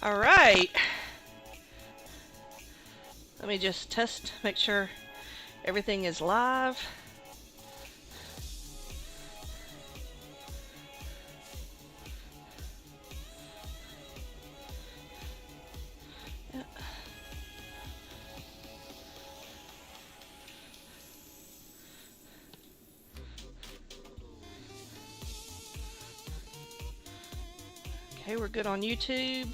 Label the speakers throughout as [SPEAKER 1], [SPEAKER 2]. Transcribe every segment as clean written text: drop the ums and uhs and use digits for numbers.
[SPEAKER 1] Alright. Let me just test, make sure everything is live. Yeah. Okay, we're good on YouTube.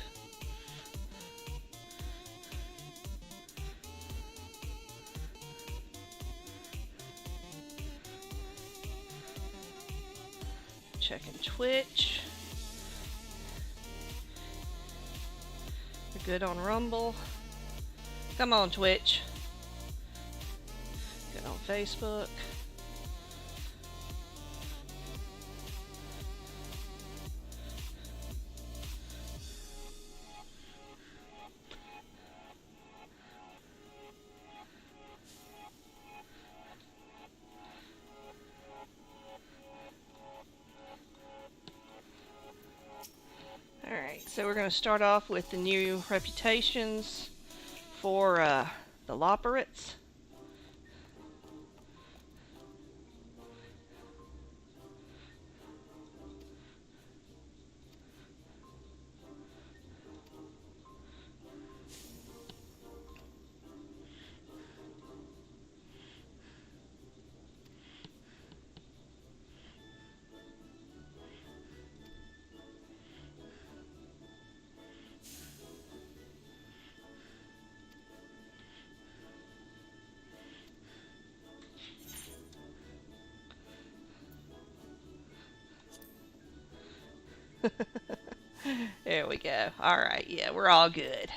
[SPEAKER 1] Checking Twitch. We're good on Rumble. Come on, Twitch. Good on Facebook. Alright, so we're going to start off with the new reputations for the Loperates. There we go. Alright, yeah, we're all good.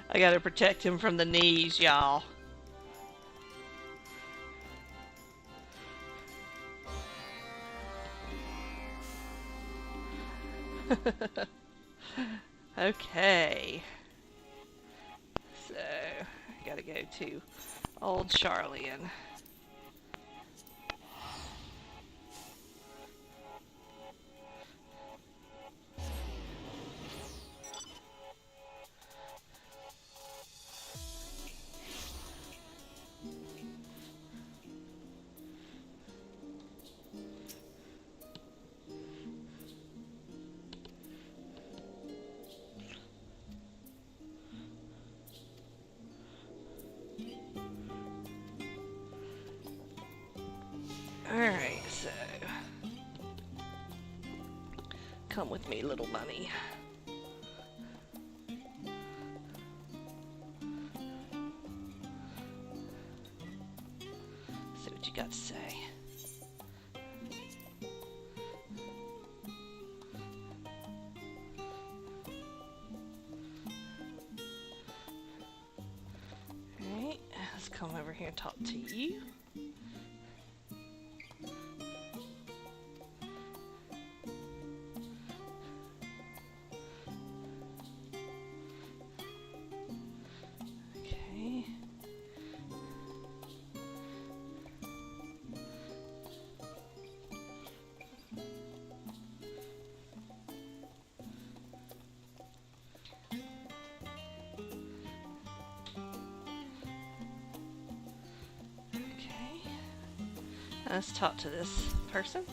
[SPEAKER 1] I gotta protect him from the knees, y'all. Okay. So, I gotta go to Old Charlian. Alright, so come with me, little bunny. See what you got to say. Alright, let's come over here and talk to you. Let's talk to this person.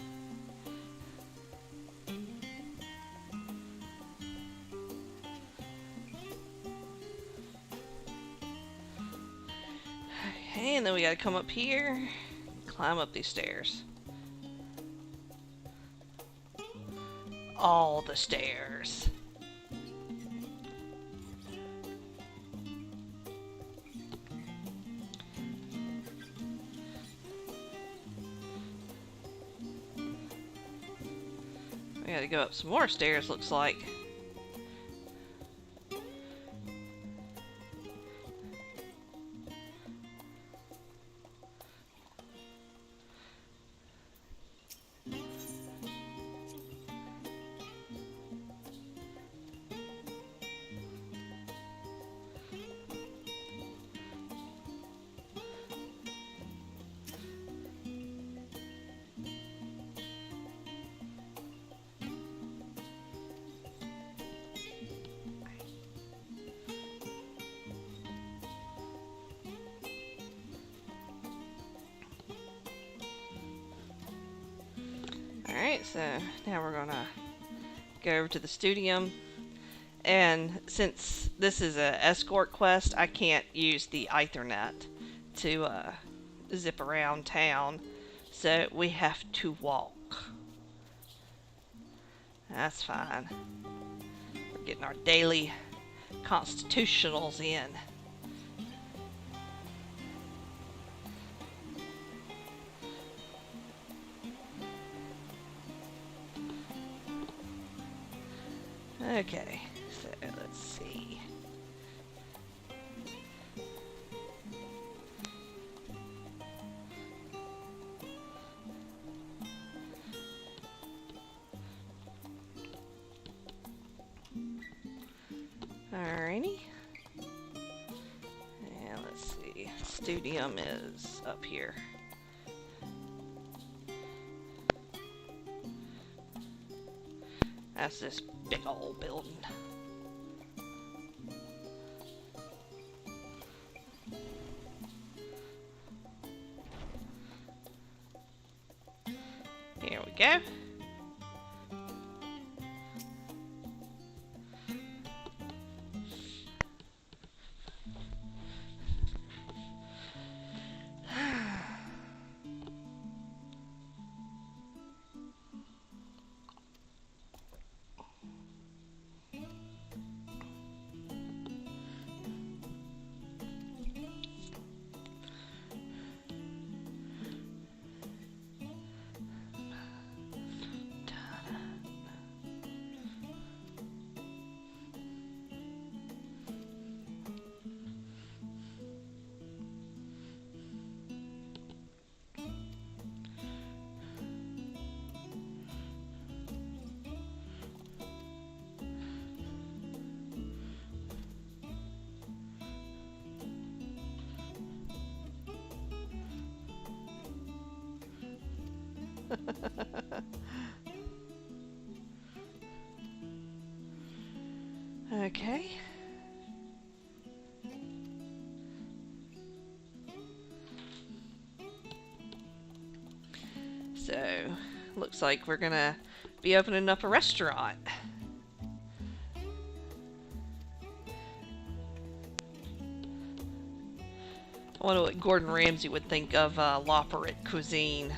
[SPEAKER 1] Okay, and then we gotta come up here, climb up these stairs. All the stairs. We gotta go up some more stairs, looks like. Alright, so now we're gonna go over to the studium. And since this is a escort quest, I can't use the Ethernet to zip around town. So we have to walk. That's fine. We're getting our daily constitutionals in. Okay, so let's see. Alrighty. And let's see. Studium is up here. That's this big old building. Here we go. Okay. So, looks like we're gonna be opening up a restaurant. I wonder what Gordon Ramsay would think of Loperate cuisine.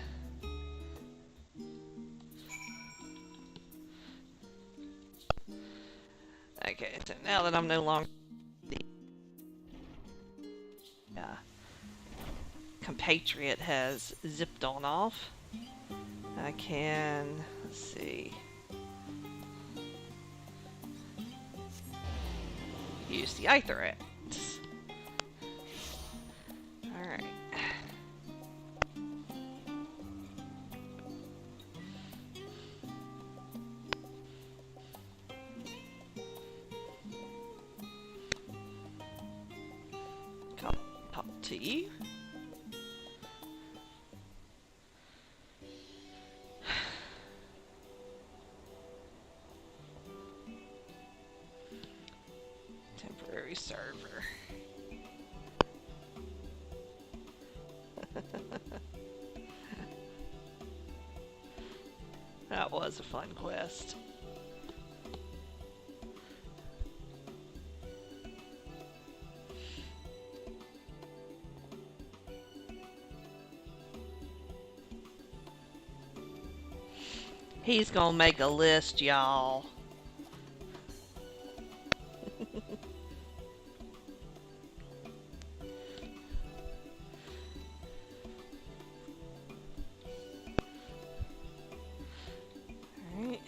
[SPEAKER 1] Okay, so now that I'm no longer the compatriot has zipped on off, I can, let's see, use the Ethernet. Alright. Come talk to you. Temporary server. That was a fun quest. He's gonna make a list, y'all. Alright.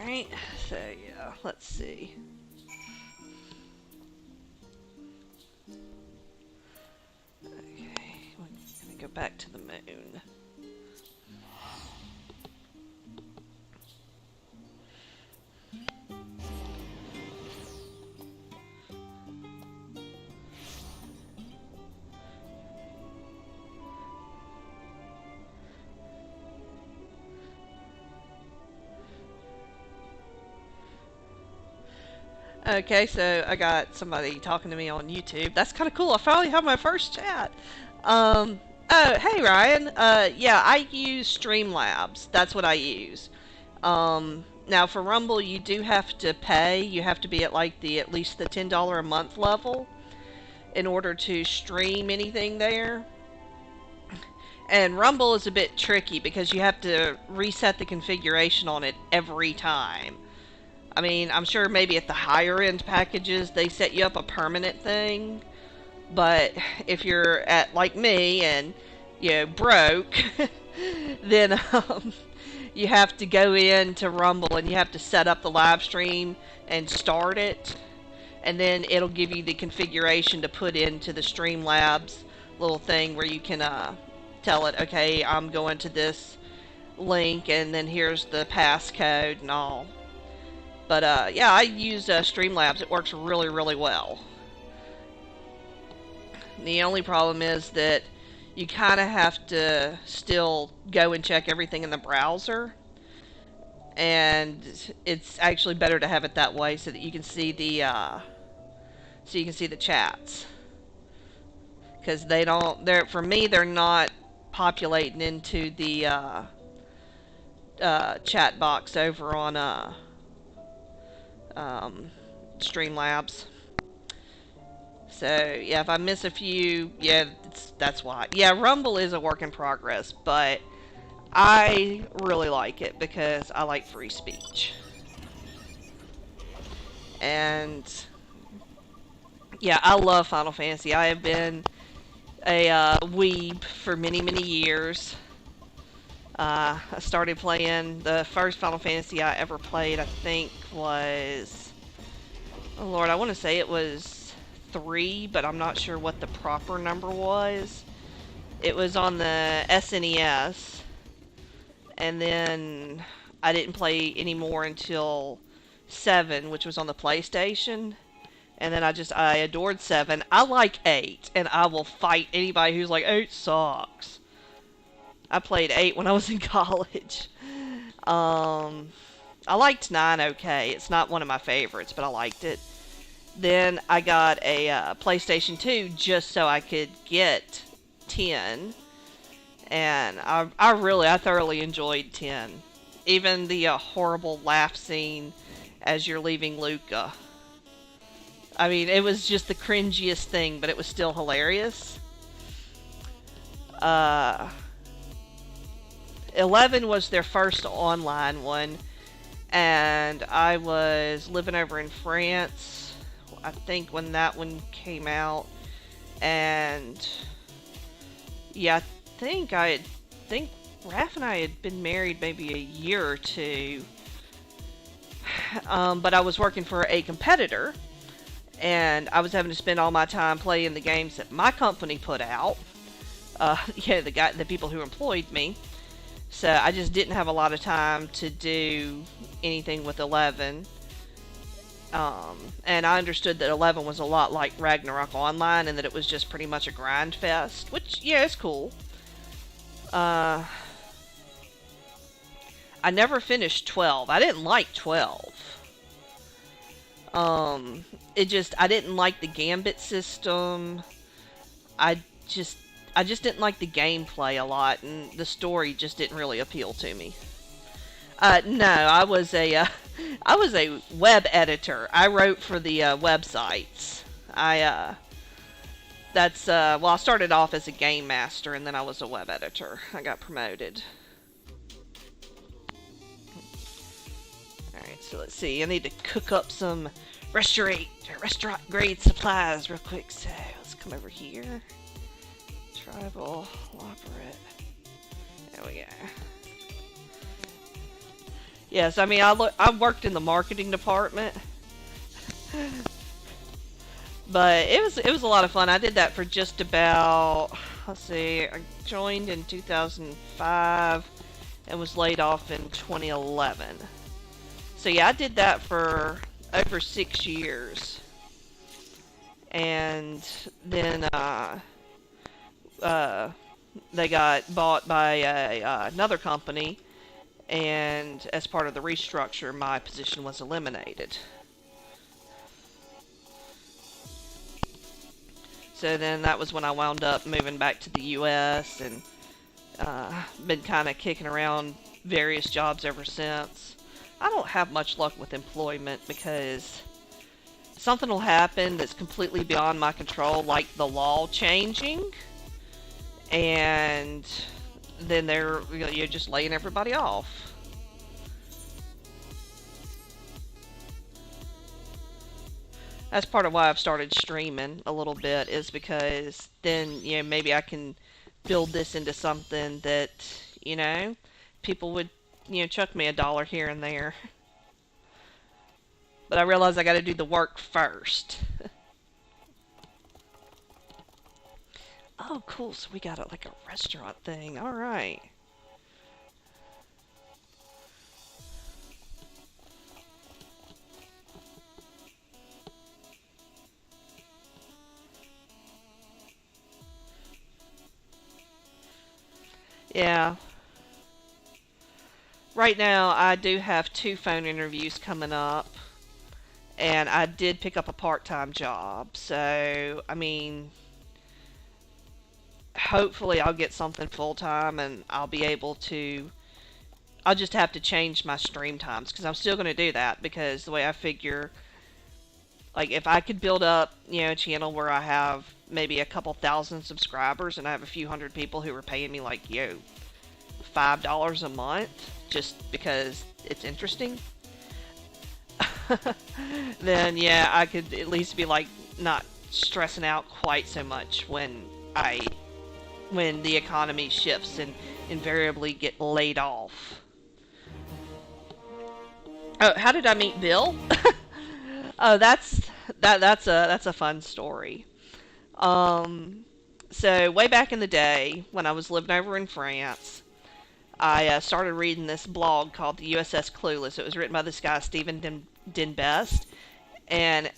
[SPEAKER 1] Alright, so yeah, let's see. Okay, we're gonna go back to the moon. Okay, so I got somebody talking to me on YouTube. That's kind of cool. I finally have my first chat. Um, oh, hey Ryan. Yeah, I use Streamlabs. That's what I use. Now for Rumble, you do have to pay. You have to be at like the at least the $10 a month level in order to stream anything there. And Rumble is a bit tricky because you have to reset the configuration on it every time. I mean, I'm sure maybe at the higher end packages they set you up a permanent thing, but if you're at like me and broke, then you have to go into Rumble and you have to set up the live stream and start it, and then it'll give you the configuration to put into the Streamlabs little thing where you can tell it, okay, I'm going to this link and then here's the passcode and all. But yeah, I use Streamlabs. It works really, really well. The only problem is that you kind of have to still go and check everything in the browser, and it's actually better to have it that way so that you can see the chats, because they don't. They're for me. They're not populating into the chat box over on Streamlabs. So yeah, if I miss a few, yeah, that's why. Yeah, Rumble is a work in progress, but I really like it because I like free speech. And yeah, I love Final Fantasy. I have been a weeb for many, many years. I started playing the first Final Fantasy I ever played, I think was, oh Lord, I want to say it was 3, but I'm not sure what the proper number was. It was on the SNES, and then I didn't play anymore until 7, which was on the PlayStation. And then I adored 7. I like 8, and I will fight anybody who's like, 8 sucks. I played 8 when I was in college. I liked 9 okay. It's not one of my favorites, but I liked it. Then I got a PlayStation 2 just so I could get 10. And I thoroughly enjoyed 10. Even the horrible laugh scene as you're leaving Luca. I mean, it was just the cringiest thing, but it was still hilarious. 11 was their first online one, and I was living over in France, I think, when that one came out. And yeah, I think Raph and I had been married maybe a year or two. But I was working for a competitor, and I was having to spend all my time playing the games that my company put out. The people who employed me. So I just didn't have a lot of time to do anything with 11. And I understood that 11 was a lot like Ragnarok Online, and that it was just pretty much a grind fest, which, yeah, it's cool. I never finished 12. I didn't like 12. I didn't like the gambit system. I just didn't like the gameplay a lot, and the story just didn't really appeal to me. No, I was a web editor. I wrote for the websites. I started off as a game master, and then I was a web editor. I got promoted. Alright, so let's see. I need to cook up some restaurant grade supplies real quick. So let's come over here. Tribal operate. There we go. Yes, I mean, I worked in the marketing department, but it was a lot of fun. I did that for just about, let's see, I joined in 2005 and was laid off in 2011. So yeah, I did that for over 6 years, and then they got bought by another company, and as part of the restructure, my position was eliminated. So then that was when I wound up moving back to the U.S. and been kind of kicking around various jobs ever since. I don't have much luck with employment because something will happen that's completely beyond my control, like the law changing, and then you're just laying everybody off. That's part of why I've started streaming a little bit, is because then, maybe I can build this into something that, you know, people would, chuck me $1 here and there. But I realize I gotta do the work first. Oh, cool. So we got like a restaurant thing. All right. Yeah. Right now, I do have 2 phone interviews coming up, and I did pick up a part-time job. So, I mean, hopefully I'll get something full-time and I'll be able to. I'll just have to change my stream times because I'm still going to do that, because the way I figure, like, if I could build up, a channel where I have maybe a couple thousand subscribers and I have a few hundred people who are paying me like, $5 a month just because it's interesting, then yeah, I could at least be like not stressing out quite so much when the economy shifts and invariably get laid off. Oh, how did I meet Bill? Oh, that's a fun story. So way back in the day when I was living over in France, I started reading this blog called the USS Clueless. It was written by this guy, Stephen Dinbest, and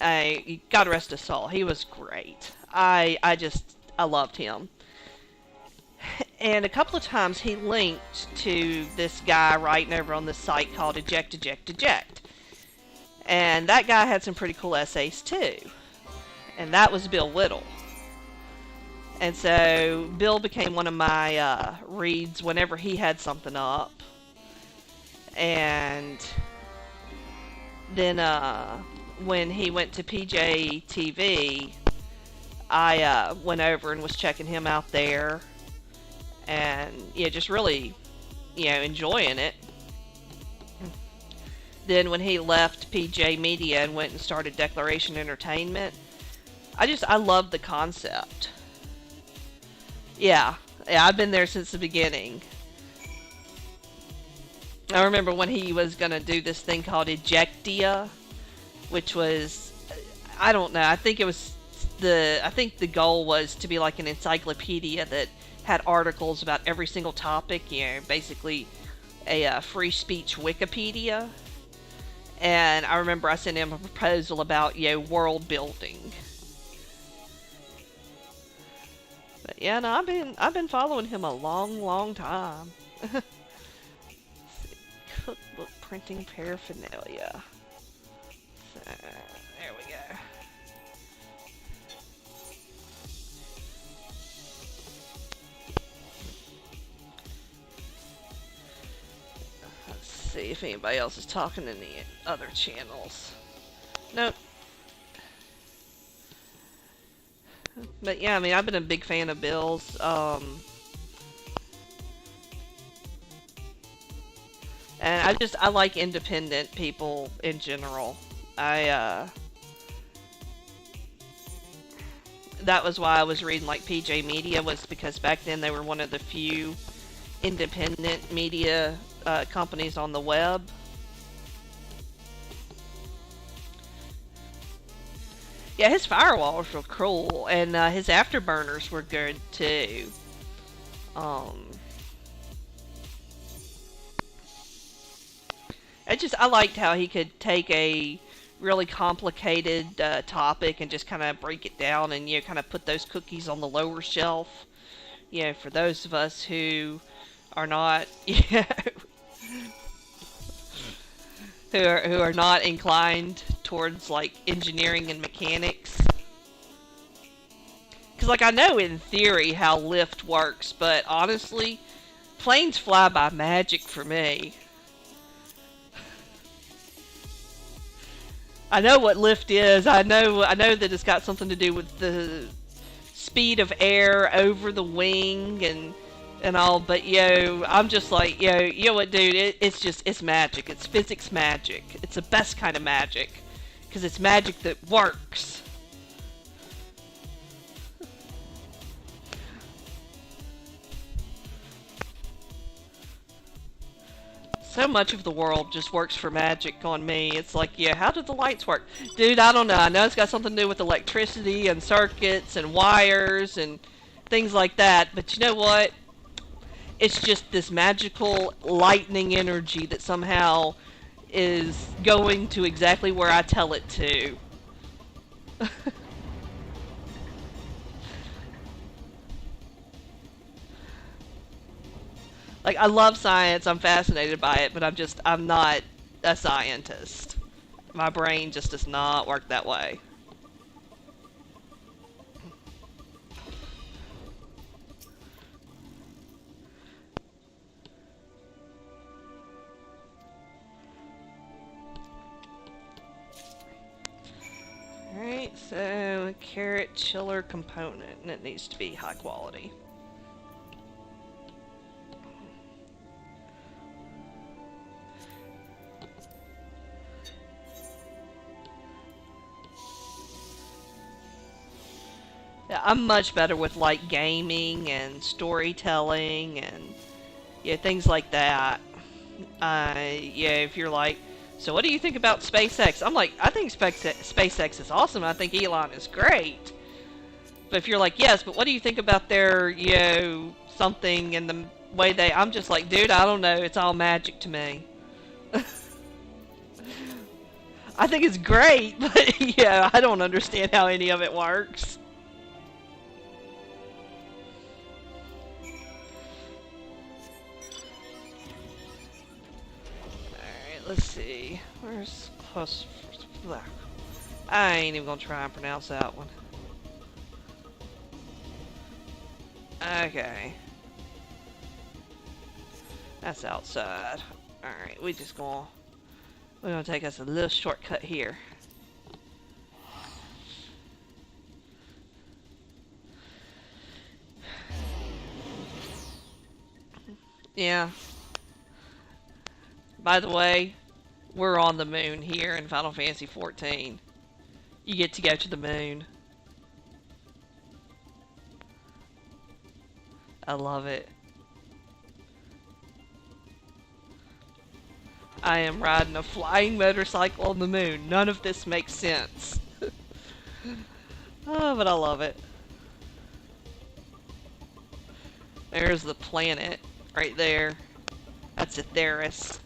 [SPEAKER 1] God rest his soul, he was great. I loved him. And a couple of times he linked to this guy writing over on this site called Eject, Eject, Eject. And that guy had some pretty cool essays too. And that was Bill Whittle. And so Bill became one of my reads whenever he had something up. And then when he went to PJ TV, I went over and was checking him out there. And just really, enjoying it. Then when he left PJ Media and went and started Declaration Entertainment, I loved the concept. Yeah, I've been there since the beginning. I remember when he was gonna do this thing called Ejectia, which was, I don't know, I think the goal was to be like an encyclopedia that had articles about every single topic, basically a free speech Wikipedia. And I remember I sent him a proposal about, world building. But yeah, no, I've been following him a long time. Cookbook printing paraphernalia. So, there we go. Let's see if anybody else is talking in the other channels. Nope. But yeah, I mean, I've been a big fan of Bill's. And I like independent people in general. That was why I was reading like PJ Media, was because back then they were one of the few independent media companies on the web. Yeah, his firewalls were cool, and his afterburners were good too. I liked how he could take a really complicated topic and just kind of break it down and kind of put those cookies on the lower shelf. For those of us who are not, who are not inclined towards like engineering and mechanics. Because, like, I know in theory how lift works, but honestly, planes fly by magic for me. I know what lift is. I know that it's got something to do with the speed of air over the wing and all, but I'm just like, you know what, dude, it's magic. It's physics magic. It's the best kind of magic. Because it's magic that works. So much of the world just works for magic on me. It's like, yeah, how do the lights work? Dude, I don't know. I know it's got something to do with electricity and circuits and wires and things like that, but you know what? It's just this magical lightning energy that somehow is going to exactly where I tell it to. Like, I love science, I'm fascinated by it, but I'm not a scientist. My brain just does not work that way. Alright, so carrot chiller component, and it needs to be high quality. Yeah, I'm much better with like gaming and storytelling and yeah, things like that. Yeah, if you're like, so what do you think about SpaceX? I'm like, I think SpaceX is awesome. I think Elon is great. But if you're like, yes, but what do you think about their, something and the way they, I'm just like, dude, I don't know. It's all magic to me. I think it's great, but yeah, I don't understand how any of it works. Let's see. Where's close? I ain't even gonna try and pronounce that one. Okay. That's outside. Alright, we're gonna take us a little shortcut here. Yeah. By the way, we're on the moon here in Final Fantasy XIV. You get to go to the moon. I love it. I am riding a flying motorcycle on the moon. None of this makes sense. Oh, but I love it. There's the planet right there. That's Aetheris.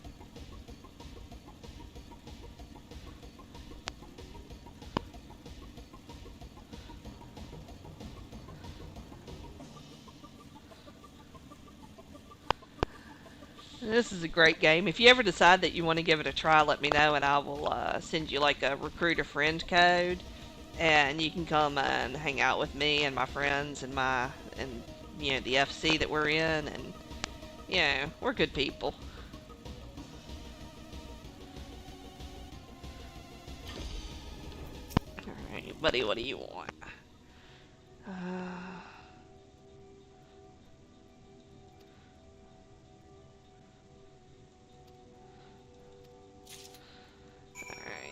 [SPEAKER 1] This is a great game. If you ever decide that you want to give it a try, let me know and I will send you like a recruiter friend code and you can come and hang out with me and my friends and the FC that we're in, and we're good people. Alright, buddy, what do you want?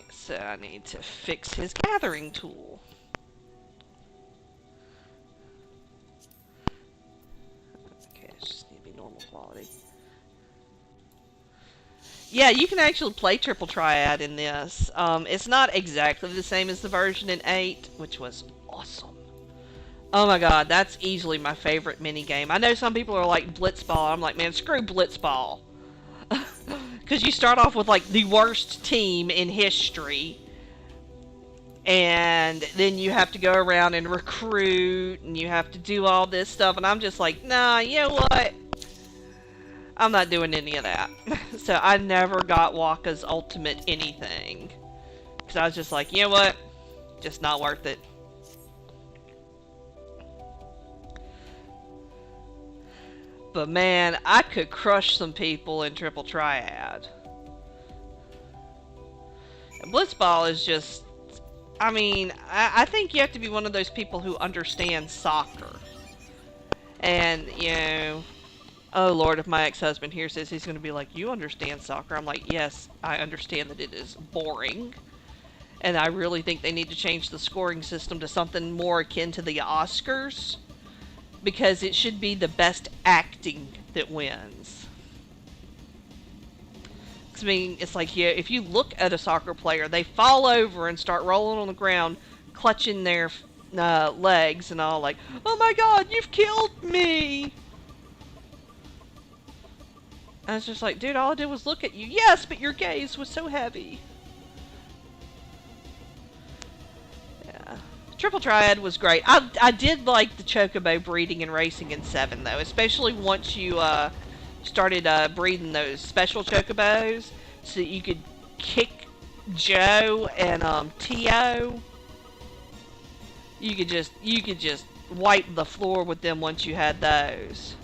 [SPEAKER 1] So I need to fix his gathering tool. Okay, it just need to be normal quality. Yeah, you can actually play Triple Triad in this. It's not exactly the same as the version in 8, which was awesome. Oh my god, that's easily my favorite minigame. I know some people are like Blitzball. I'm like, man, screw Blitzball. Because you start off with like the worst team in history, and then you have to go around and recruit, and you have to do all this stuff, and I'm just like, nah, you know what? I'm not doing any of that. So I never got Waka's ultimate anything. Because I was just like, you know what? Just not worth it. But man, I could crush some people in Triple Triad. And Blitzball is just, I mean, I think you have to be one of those people who understands soccer. And, you know, oh Lord, if my ex-husband hears this, he's going to be like, you understand soccer? I'm like, yes, I understand that it is boring. And I really think they need to change the scoring system to something more akin to the Oscars. Because it should be the best acting that wins. I mean, it's like, yeah, if you look at a soccer player, they fall over and start rolling on the ground, clutching their legs and all, like, oh my god, you've killed me! And it's just like, dude, all I did was look at you. Yes, but your gaze was so heavy. Yeah. Triple Triad was great. I did like the Chocobo breeding and racing in 7, though. Especially once you started breeding those special Chocobos. So that you could kick Joe and Tio. You could just wipe the floor with them once you had those.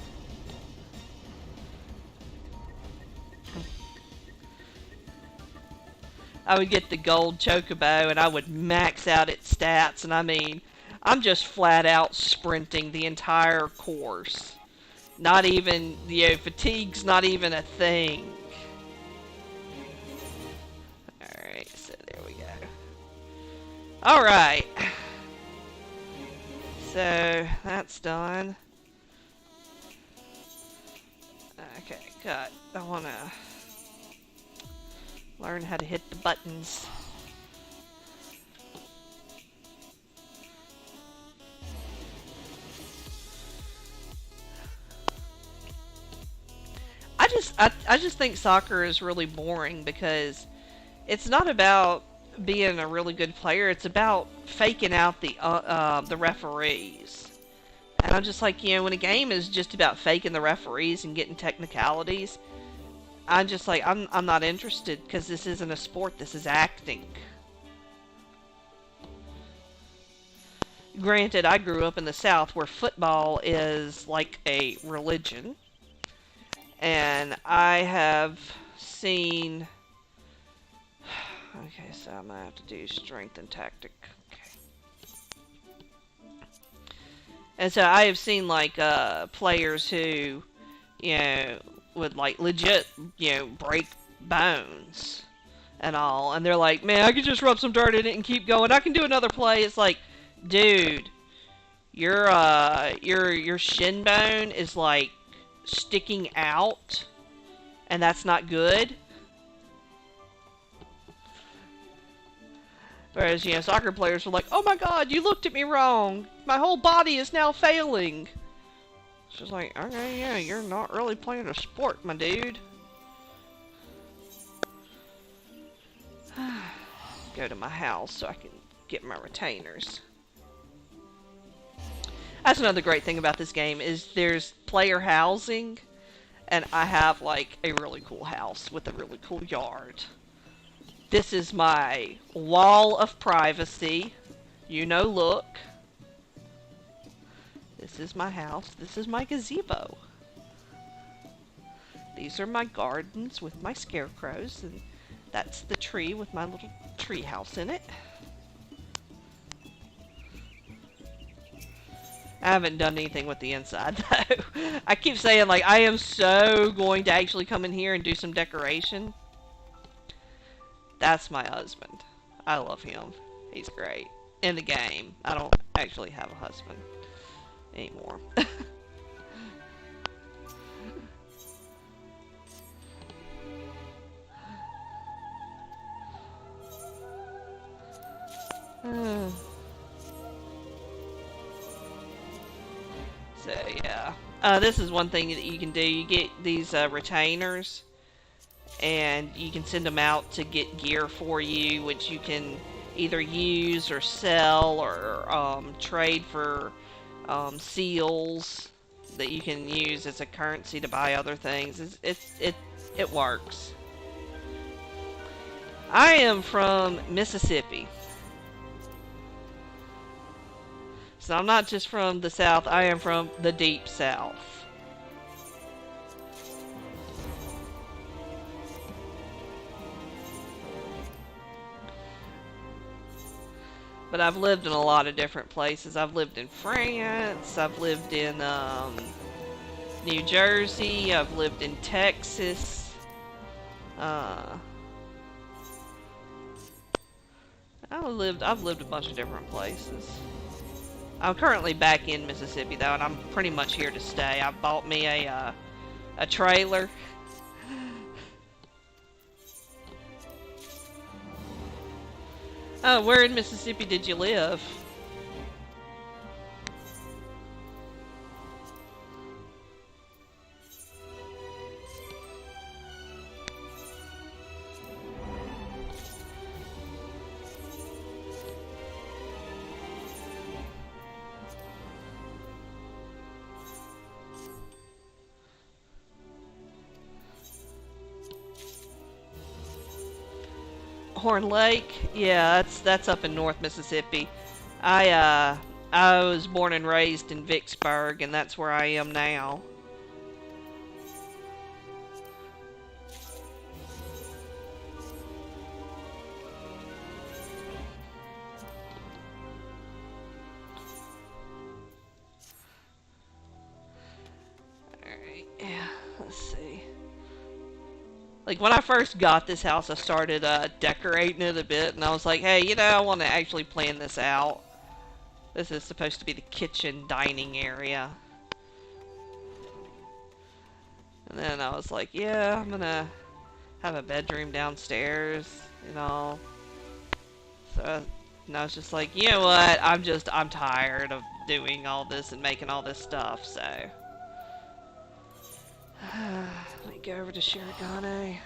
[SPEAKER 1] I would get the gold Chocobo and I would max out its stats, and I mean, I'm just flat out sprinting the entire course. Not even, you know, fatigue's not even a thing. Alright, so there we go. Alright. So, that's done. Okay, good. I wanna learn how to hit the buttons. I just think soccer is really boring because it's not about being a really good player. It's about faking out the referees. And I'm just like, you know, when a game is just about faking the referees and getting technicalities, I'm just like, I'm not interested because this isn't a sport. This is acting. Granted, I grew up in the South where football is like a religion. And I have seen... Okay, so I'm going to have to do strength and tactic. Okay. And so I have seen, like, players who, you know, would, like, legit, you know, break bones and all. And they're like, man, I can just rub some dirt in it and keep going. I can do another play. It's like, dude, your shin bone is, like, sticking out, and that's not good. Whereas, you know, soccer players were like, oh my god, you looked at me wrong. My whole body is now failing. It's just like, okay, yeah, you're not really playing a sport, my dude. Go to my house so I can get my retainers. That's another great thing about this game, is there's player housing, and I have, like, a really cool house with a really cool yard. This is my wall of privacy. You know, look. This is my house. This is my gazebo. These are my gardens with my scarecrows, and that's the tree with my little tree house in it. I haven't done anything with the inside, though. I keep saying, like, I am so going to actually come in here and do some decoration. That's my husband. I love him. He's great. In the game. I don't actually have a husband anymore. So, yeah. This is one thing that you can do. You get these retainers, and you can send them out to get gear for you, which you can either use or sell or trade for seals that you can use as a currency to buy other things. It works. I am from Mississippi. So I'm not just from the South, I am from the deep South. But I've lived in a lot of different places. I've lived in France. I've lived in New Jersey. I've lived in Texas. Uh, I've lived a bunch of different places. I'm currently back in Mississippi though, and I'm pretty much here to stay. I bought me a trailer. Oh, where in Mississippi did you live? Horn Lake? Yeah, that's up in North Mississippi. I was born and raised in Vicksburg, and that's where I am now. Alright, yeah, let's see. Like, when I first got this house, I started decorating it a bit, and I was like, hey, I want to actually plan this out. This is supposed to be the kitchen dining area. And then I was like, yeah, I'm gonna have a bedroom downstairs, So, and I was just like, you know what, I'm tired of doing all this and making all this stuff, so. Let me go over to Shirogane.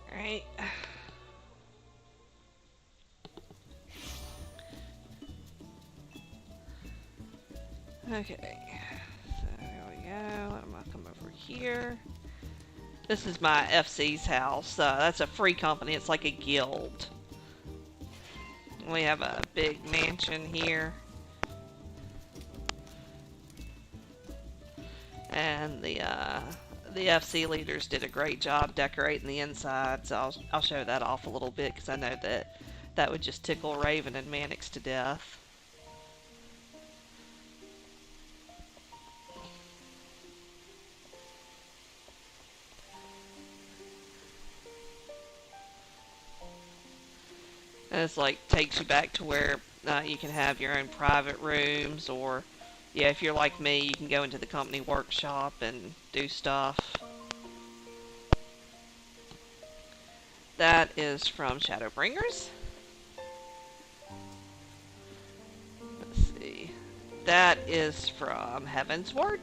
[SPEAKER 1] Alright. Okay. So there we go. I'm gonna come over here. This is my FC's house. That's a free company. It's like a guild. We have a big mansion here. And the FC leaders did a great job decorating the inside, so I'll show that off a little bit because I know that would just tickle Raven and Mannix to death. And it's like takes you back to where you can have your own private rooms, or yeah, if you're like me, you can go into the company workshop and do stuff. That is from Shadowbringers. Let's see. That is from Heavensward.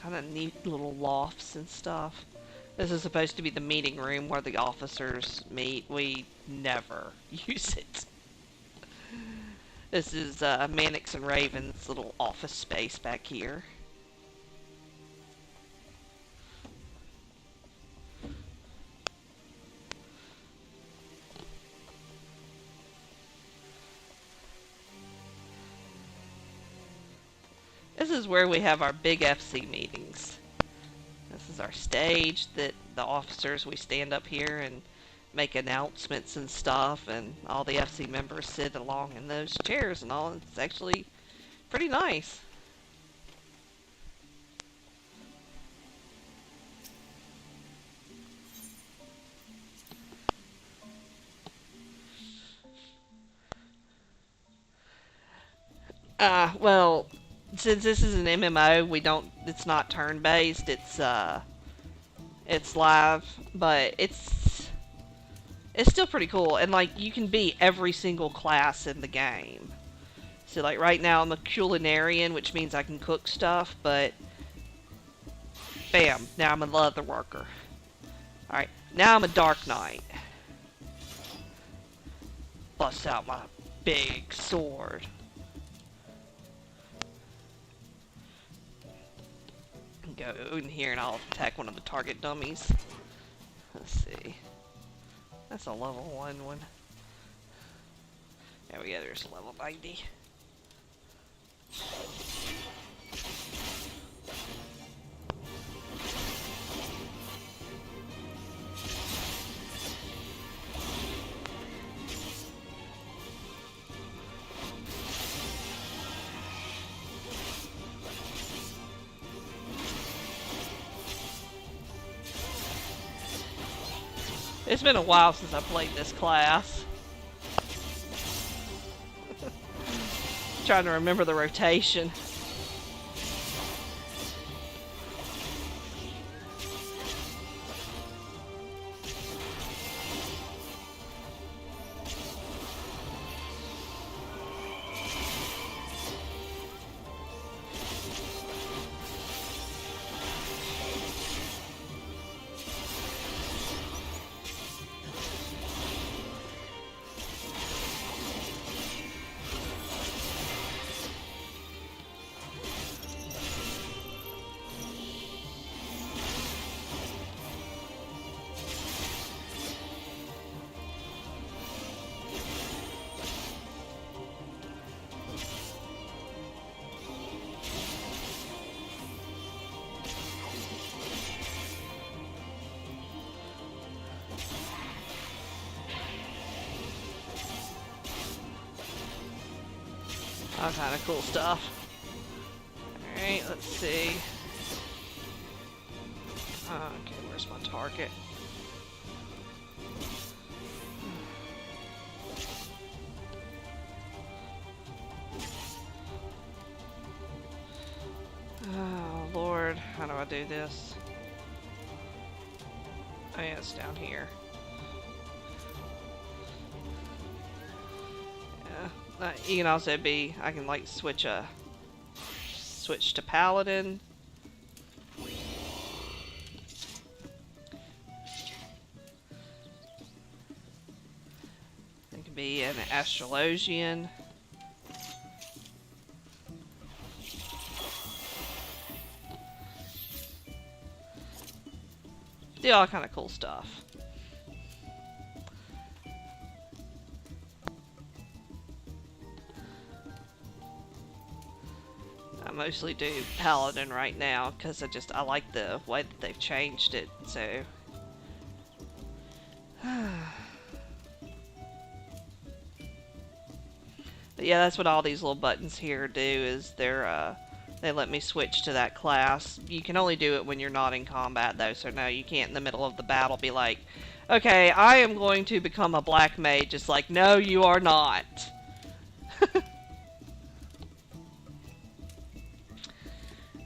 [SPEAKER 1] Kind of neat little lofts and stuff. This is supposed to be the meeting room where the officers meet. We never use it. This is Mannix and Raven's little office space back here. This is where we have our big FC meetings. This is our stage that the officers, we stand up here and make announcements and stuff, and all the FC members sit along in those chairs and all. It's actually pretty nice. Well, since this is an MMO, it's not turn-based, it's live, but it's still pretty cool, and like, you can be every single class in the game. So like, right now I'm a culinarian, which means I can cook stuff, but bam, now I'm a leather worker. Alright, now I'm a dark knight. Bust out my big sword. Go in here and I'll attack one of the target dummies. Let's see. That's a level 1 one. There we go, there's level 90. It's been a while since I played this class. Trying to remember the rotation. All kind of cool stuff. Alright, let's see. Okay, where's my target? Oh, Lord. How do I do this? Oh, yeah, it's down here. You can also I can like switch to Paladin. It can be an Astrologian. Do all kind of cool stuff. I mostly do Paladin right now because I like the way that they've changed it. So, but yeah, that's what all these little buttons here do. Is they let me switch to that class. You can only do it when you're not in combat though. So no, you can't in the middle of the battle be like, okay, I am going to become a black mage. It's like, no, you are not.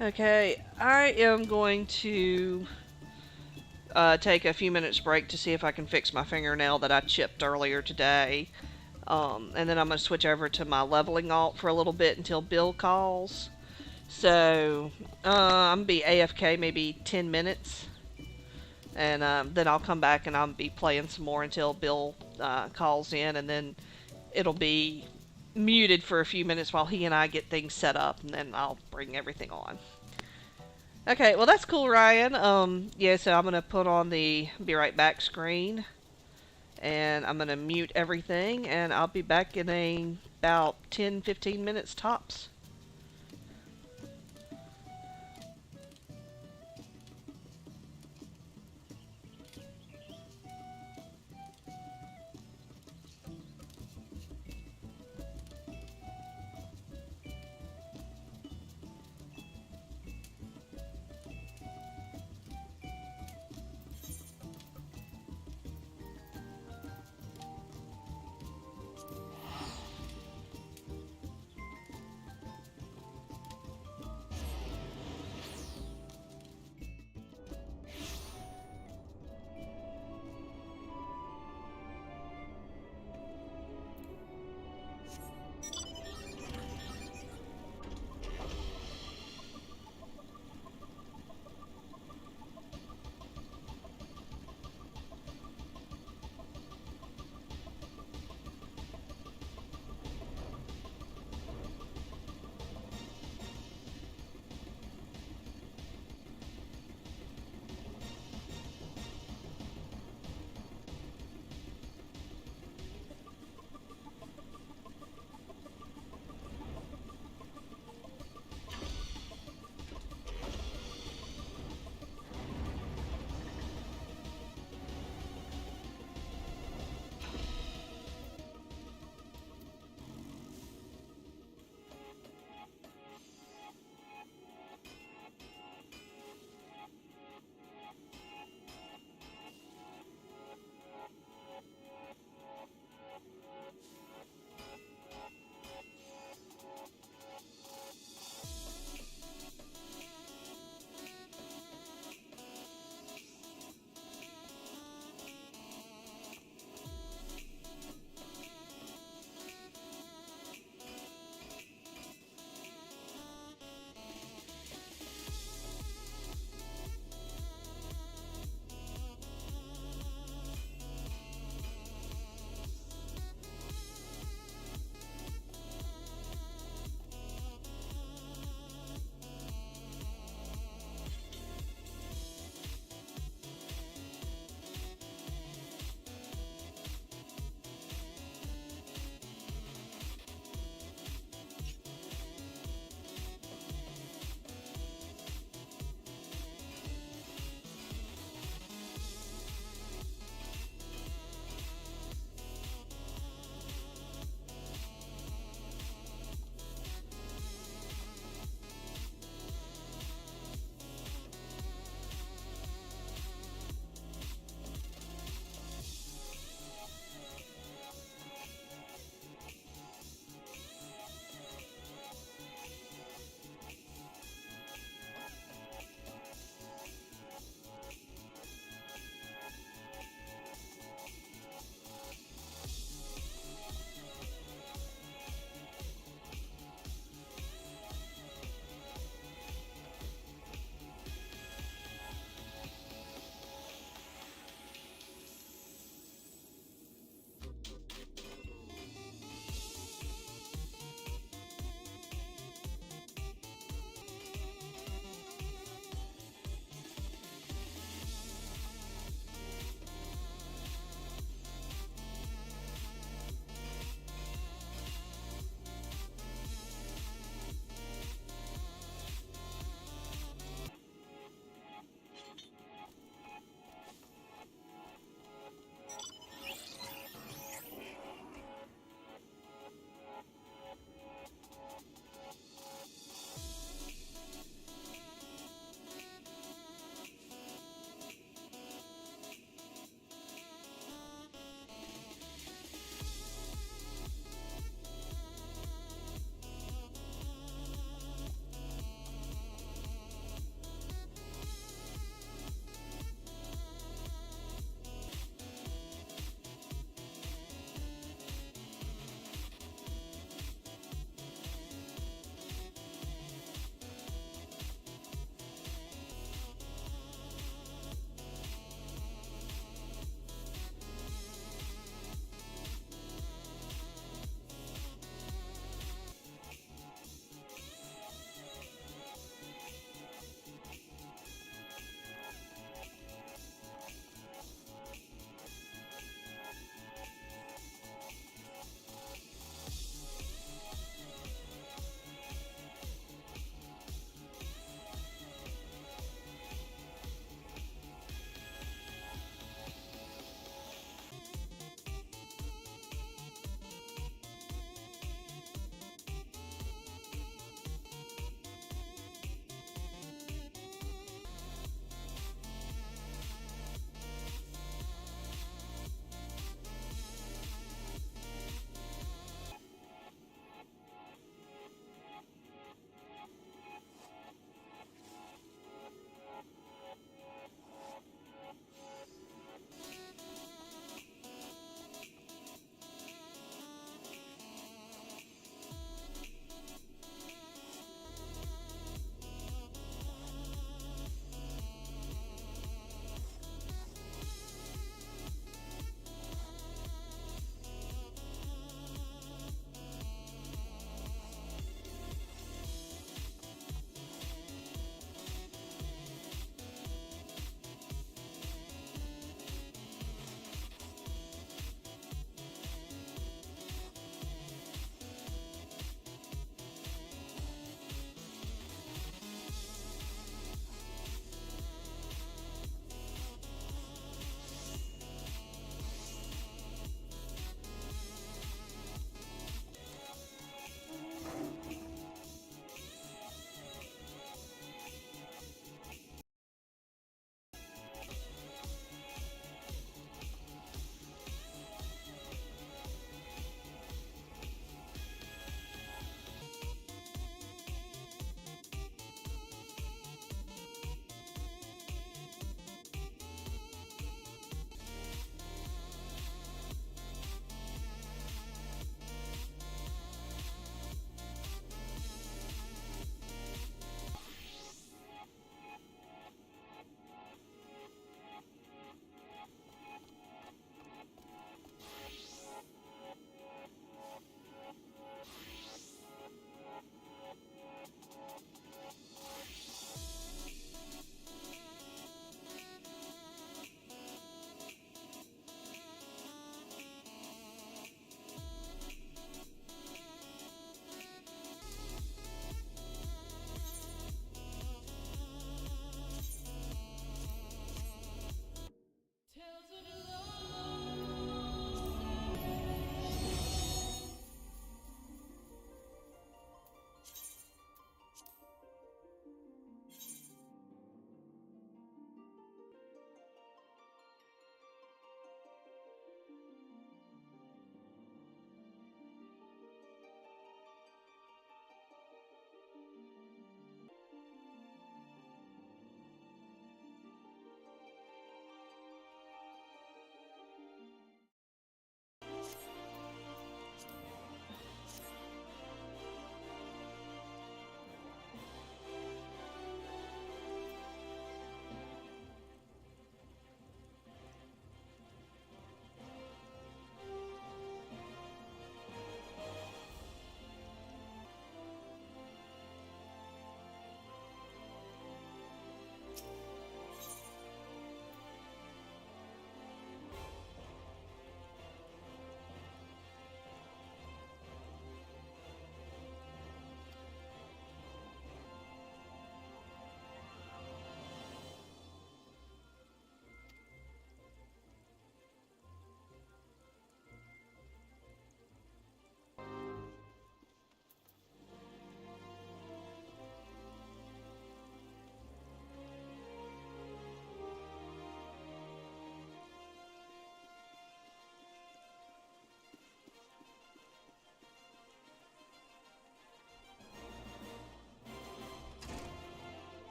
[SPEAKER 1] Okay, I am going to take a few minutes break to see if I can fix my fingernail that I chipped earlier today. And then I'm going to switch over to my leveling alt for a little bit until Bill calls. So, I'm going to be AFK maybe 10 minutes. And then I'll come back and I'll be playing some more until Bill calls in. And then it'll be muted for a few minutes while he and I get things set up. And then I'll bring everything on. Okay, well that's cool, Ryan. Yeah, so I'm going to put on the be right back screen. And I'm going to mute everything. And I'll be back in about 10-15 minutes tops.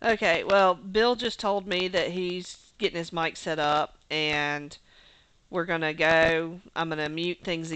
[SPEAKER 1] Okay, well, Bill just told me that he's getting his mic set up, and we're gonna go. I'm gonna mute things.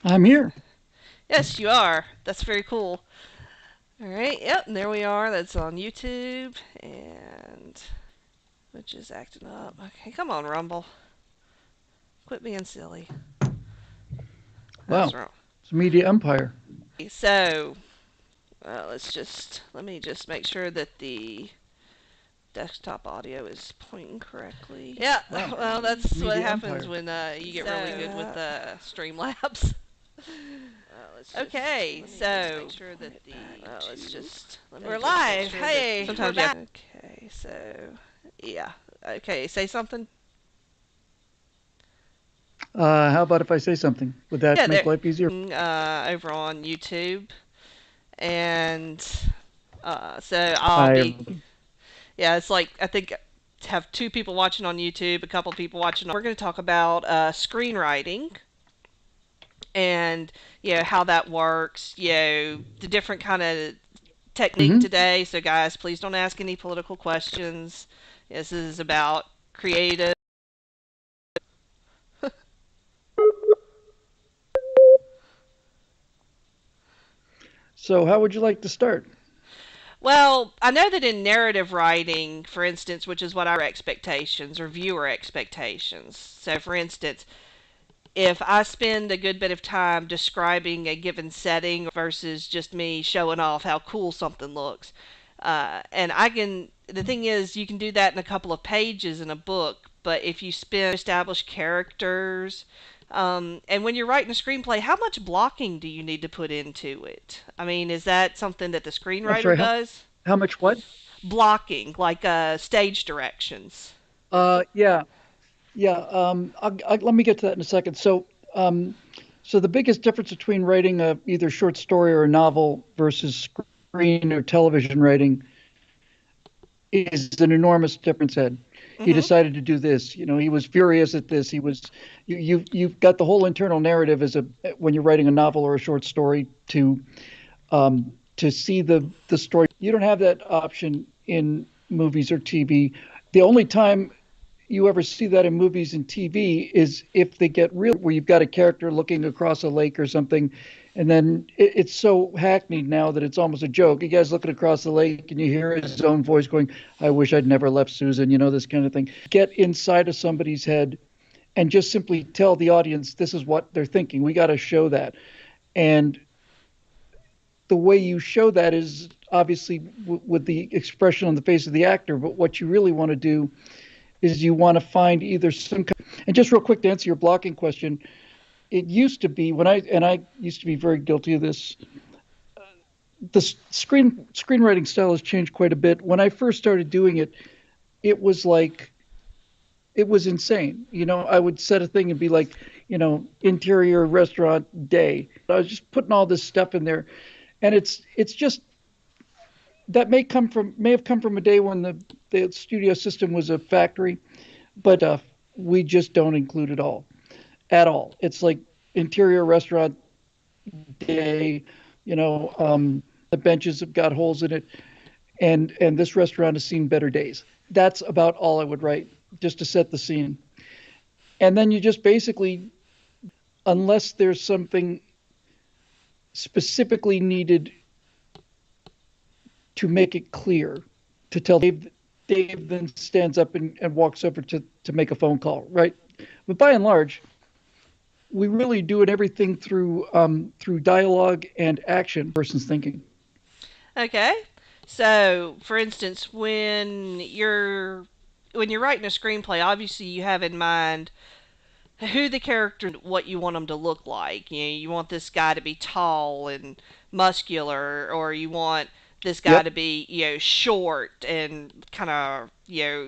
[SPEAKER 2] I'm here.
[SPEAKER 1] Yes, you are. That's very cool. All right. Yep. And there we are. That's on YouTube, and which is acting up. Okay, come on, Rumble. Quit being silly. That's
[SPEAKER 2] Wow,
[SPEAKER 1] wrong.
[SPEAKER 2] it's a media empire.
[SPEAKER 1] So, let me just make sure that the desktop audio is pointing correctly. Yeah,
[SPEAKER 2] Wow,
[SPEAKER 1] well, that's what
[SPEAKER 2] media
[SPEAKER 1] happens
[SPEAKER 2] empire.
[SPEAKER 1] when you get really good with Streamlabs. Okay, so make sure that the we're live. Hey, sometimes we're back. Okay, so yeah. Okay, say something.
[SPEAKER 2] How about if I say something? Would that
[SPEAKER 1] Yeah,
[SPEAKER 2] make
[SPEAKER 1] there.
[SPEAKER 2] life easier?
[SPEAKER 1] Over on YouTube, and so I'll
[SPEAKER 2] I
[SPEAKER 1] be. Yeah, it's like I think have two people watching on YouTube, a couple people watching. We're going to talk about screenwriting, and how that works, the different kind of technique
[SPEAKER 2] Hmm.
[SPEAKER 1] today. So guys, please don't ask any political questions. This is about creative.
[SPEAKER 2] So, how would you like to start?
[SPEAKER 1] Well, I know that in narrative writing, for instance, which is what our expectations or viewer expectations. So, for instance, if I spend a good bit of time describing a given setting versus just me showing off how cool something looks, and the thing is, you can do that in a couple of pages in a book, but if you spend establish characters, and when you're writing a screenplay, how much blocking do you need to put into it? I mean, is that something that the
[SPEAKER 2] I'm
[SPEAKER 1] screenwriter
[SPEAKER 2] sorry,
[SPEAKER 1] does?
[SPEAKER 2] how much what?
[SPEAKER 1] Blocking, like stage directions.
[SPEAKER 2] Yeah, yeah. Let me get to that in a second. Um, so the biggest difference between writing a either short story or a novel versus screen or television writing is an enormous difference. Ed, he
[SPEAKER 1] Mm-hmm.
[SPEAKER 2] decided to do this. You know, he was furious at this. You've got the whole internal narrative as a when you're writing a novel or a short story to see the story. You don't have that option in movies or TV. The only time you ever see that in movies and TV is if they get real, where you've got a character looking across a lake or something, and then it's so hackneyed now that it's almost a joke. You guys looking across the lake, and you hear his own voice going, "I wish I'd never left Susan," this kind of thing. Get inside of somebody's head and just simply tell the audience this is what they're thinking. We got to show that, and the way you show that is obviously with the expression on the face of the actor. But what you really want to do is you want to find either some kind. And just real quick to answer your blocking question, it used to be I used to be very guilty of this. The screenwriting style has changed quite a bit. When I first started doing it, it was like it was insane. I would set a thing and be like, interior restaurant day. I was just putting all this stuff in there, and it's just that may have come from a day when the studio system was a factory, but we just don't include it all at all. It's like interior restaurant day, the benches have got holes in it, and this restaurant has seen better days. That's about all I would write, just to set the scene. And then you just basically, unless there's something specifically needed to make it clear, to tell Dave then stands up and walks over to make a phone call, right? But by and large, we really do it everything through dialogue and action, person's thinking.
[SPEAKER 1] Okay. So, for instance, when you're writing a screenplay, obviously you have in mind who the character, what you want them to look like. You want this guy to be tall and muscular, or you want this guy
[SPEAKER 2] Yep.
[SPEAKER 1] to be, short and kind of,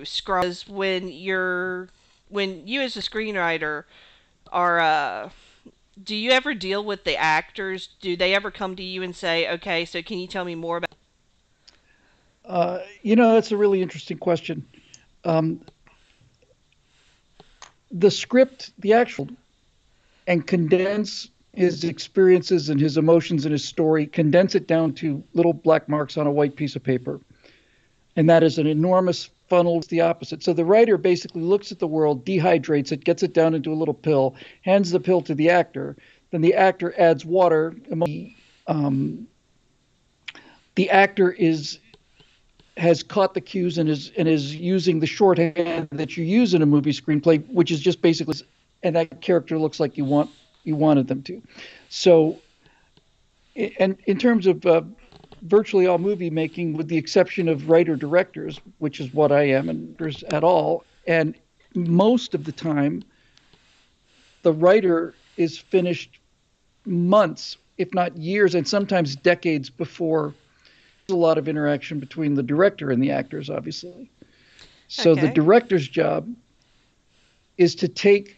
[SPEAKER 1] scrawny. When you as a screenwriter are, do you ever deal with the actors? Do they ever come to you and say, okay, so can you tell me more about?
[SPEAKER 2] That's a really interesting question. Um, the script, the actual, and condense his experiences and his emotions and his story, condense it down to little black marks on a white piece of paper. And that is an enormous funnel. It's the opposite. So the writer basically looks at the world, dehydrates it, gets it down into a little pill, hands the pill to the actor. Then the actor adds water. Um, the actor has caught the cues and is using the shorthand that you use in a movie screenplay, which is just basically, and that character looks like you wanted them to. So, and in terms of virtually all movie making, with the exception of writer directors, which is what I am, and at all, and most of the time, the writer is finished months, if not years, and sometimes decades before. There's a lot of interaction between the director and the actors, obviously. So the
[SPEAKER 1] Okay.
[SPEAKER 2] director's job is to take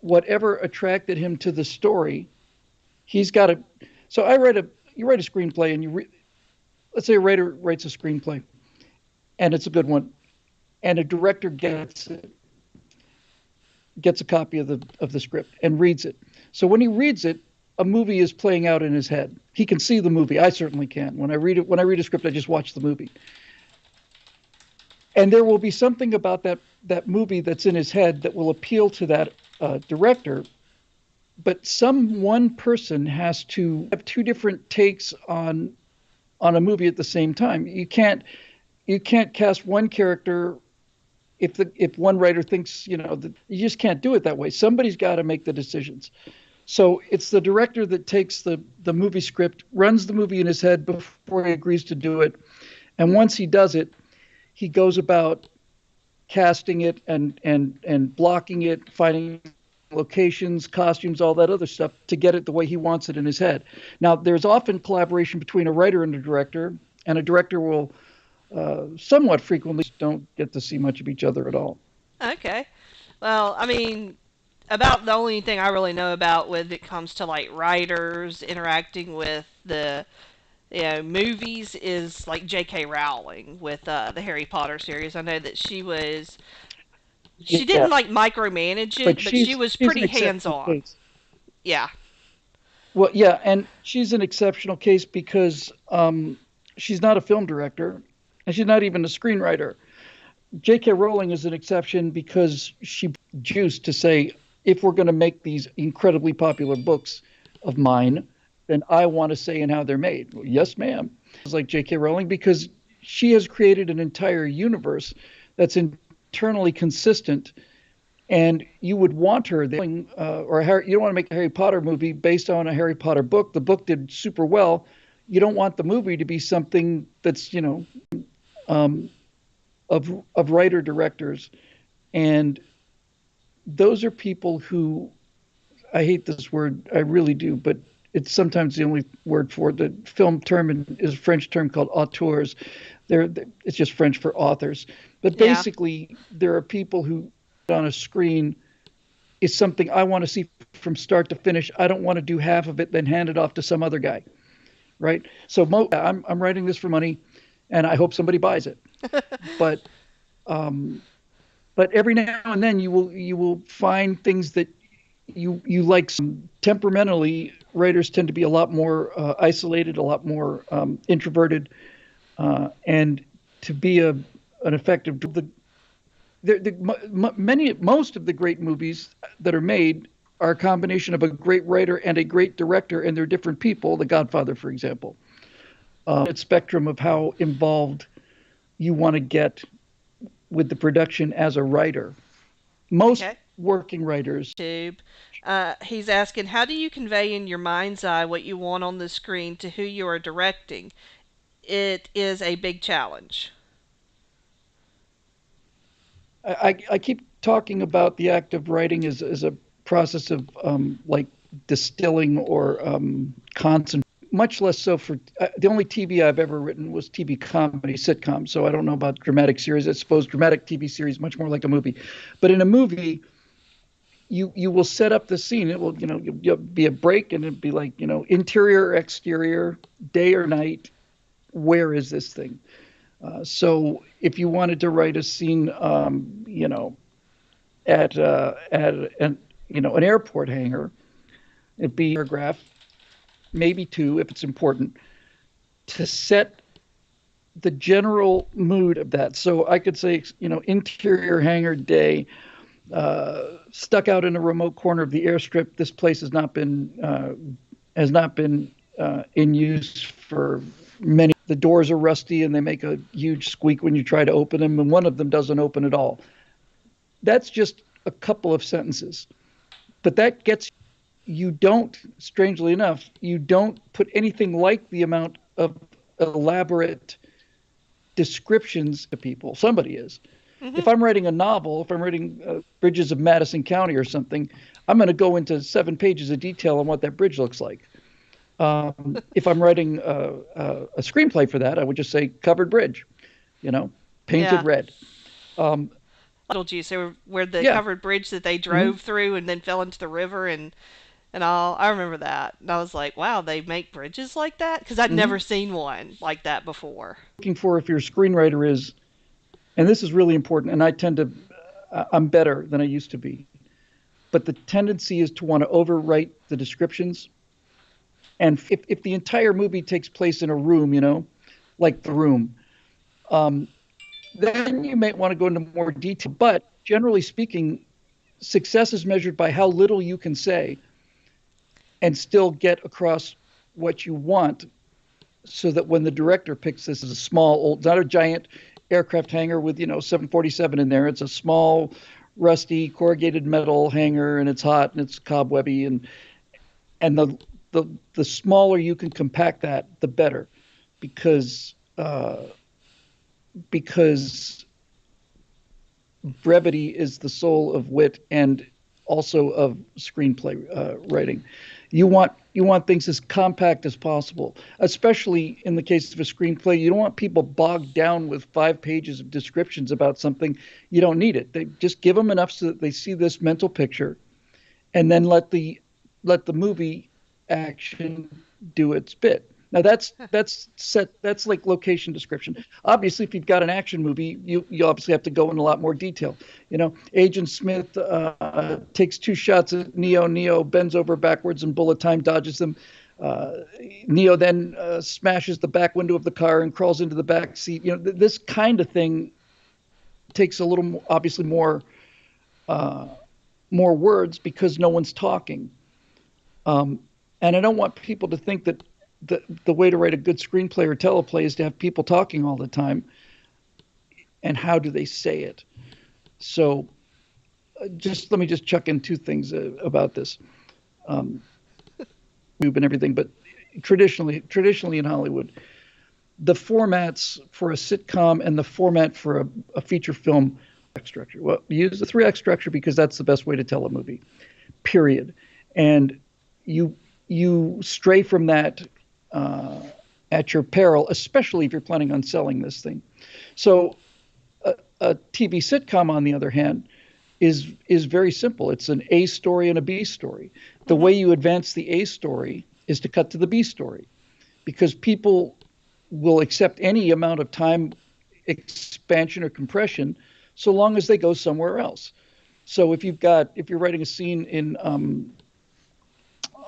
[SPEAKER 2] whatever attracted him to the story. He's got to. So you write a screenplay, and let's say a writer writes a screenplay, and it's a good one, and a director gets a copy of the script and reads it. So when he reads it, a movie is playing out in his head. He can see the movie. I certainly can. When I read it, when I read a script, I just watch the movie. And there will be something about that movie that's in his head that will appeal to that director. But some one person has to have two different takes on a movie at the same time. You can't cast one character if one writer thinks that you just can't do it that way. Somebody's got to make the decisions. So it's the director that takes the movie script, runs the movie in his head before he agrees to do it, and once he does it, he goes about casting it and blocking it, finding locations, costumes, all that other stuff to get it the way he wants it in his head. Now, there's often collaboration between a writer and a director will somewhat frequently don't get to see much of each other at all.
[SPEAKER 1] Okay. Well, I mean, about the only thing I really know about when it comes to like writers interacting with the movies is like J.K. Rowling with the Harry Potter series. I know that she didn't
[SPEAKER 2] Yeah,
[SPEAKER 1] like micromanage
[SPEAKER 2] but
[SPEAKER 1] it, but she was
[SPEAKER 2] she's an
[SPEAKER 1] pretty hands
[SPEAKER 2] exceptional
[SPEAKER 1] on.
[SPEAKER 2] case.
[SPEAKER 1] Yeah.
[SPEAKER 2] Well, yeah, and she's an exceptional case because she's not a film director, and she's not even a screenwriter. J.K. Rowling is an exception because she juice to say, if we're going to make these incredibly popular books of mine, then I want to say in how they're made. Well, yes, ma'am. It's like J.K. Rowling because she has created an entire universe that's internally consistent, and you would want her or you don't want to make a Harry Potter movie based on a Harry Potter book. The book did super well. You don't want the movie to be something that's um, of writer directors, and those are people who, I hate this word, I really do, but it's sometimes the only word for it. The film term is a French term called auteurs. It's just French for authors. But
[SPEAKER 1] Yeah.
[SPEAKER 2] basically, there are people who on a screen is something I want to see from start to finish. I don't want to do half of it, then hand it off to some other guy, right? So I'm writing this for money, and I hope somebody buys it. But um, but every now and then you will find things that you like. Temperamentally, writers tend to be a lot more isolated, a lot more introverted, and to be an effective most of the great movies that are made are a combination of a great writer and a great director, and they're different people. The Godfather, for example, it's spectrum of how involved you want to get with the production as a writer. Most
[SPEAKER 1] Okay.
[SPEAKER 2] working writers,
[SPEAKER 1] Tube. He's asking, how do you convey in your mind's eye what you want on the screen to who you are directing? It is a big challenge.
[SPEAKER 2] I keep talking about the act of writing as a process of like distilling or concentrating. Much less so for the only TV I've ever written was TV comedy sitcom. So I don't know about dramatic series. I suppose dramatic TV series much more like a movie. But in a movie, you will set up the scene. It will you'll be a break, and it'll be like interior or exterior, day or night. Where is this thing? So if you wanted to write a scene, at an airport hangar, it'd be a paragraph, maybe two if it's important, to set the general mood of that. So I could say, interior hangar day, stuck out in a remote corner of the airstrip. This place has not been in use for many. The doors are rusty and they make a huge squeak when you try to open them, and one of them doesn't open at all. That's just a couple of sentences, but that gets you don't, strangely enough, you don't put anything like the amount of elaborate descriptions to people. Somebody is.
[SPEAKER 1] Hmm.
[SPEAKER 2] If I'm writing a novel, if I'm writing Bridges of Madison County or something, I'm going to go into 7 pages of detail on what that bridge looks like. If I'm writing a screenplay for that, I would just say covered bridge, you know, painted
[SPEAKER 1] Yeah.
[SPEAKER 2] red. Um,
[SPEAKER 1] Told you so where the
[SPEAKER 2] yeah.
[SPEAKER 1] covered bridge that they
[SPEAKER 2] Hmm.
[SPEAKER 1] drove through and then fell into the river and all. I remember that. And I was like, wow, they make bridges like that? Because I'd
[SPEAKER 2] Hmm.
[SPEAKER 1] never seen one like that before.
[SPEAKER 2] Looking for if your screenwriter is, and this is really important, and I'm better than I used to be. but the tendency is to want to overwrite the descriptions. And if the entire movie takes place in a room, like The Room, um, then you might want to go into more detail. But generally speaking, success is measured by how little you can say and still get across what you want, so that when the director picks this as a small old, not a giant aircraft hangar with 747 in there, it's a small rusty corrugated metal hangar, and it's hot and it's cobwebby, and the smaller you can compact that, the better, because because brevity is the soul of wit and also of screenplay writing. You want things as compact as possible, especially in the case of a screenplay. You don't want people bogged down with 5 pages of descriptions about something. You don't need it. They just give them enough so that they see this mental picture, and then let the movie action do its bit. Now that's like location description. Obviously, if you've got an action movie, you obviously have to go in a lot more detail. Agent Smith takes 2 shots at Neo. Neo bends over backwards and bullet time dodges them. Neo then smashes the back window of the car and crawls into the back seat. This kind of thing takes a little, obviously, more words because no one's talking. And I don't want people to think that the way to write a good screenplay or teleplay is to have people talking all the time. And how do they say it? So let me just chuck in 2 things about this. And everything, but traditionally in Hollywood, the formats for a sitcom and the format for a feature film structure. Well, we use the 3-act structure because that's the best way to tell a movie, period. And you stray from that at your peril, especially if you're planning on selling this thing. So a TV sitcom, on the other hand, is very simple. It's an A story and a B story. The way you advance the A story is to cut to the B story, because people will accept any amount of time expansion or compression so long as they go somewhere else. So if you're writing a scene in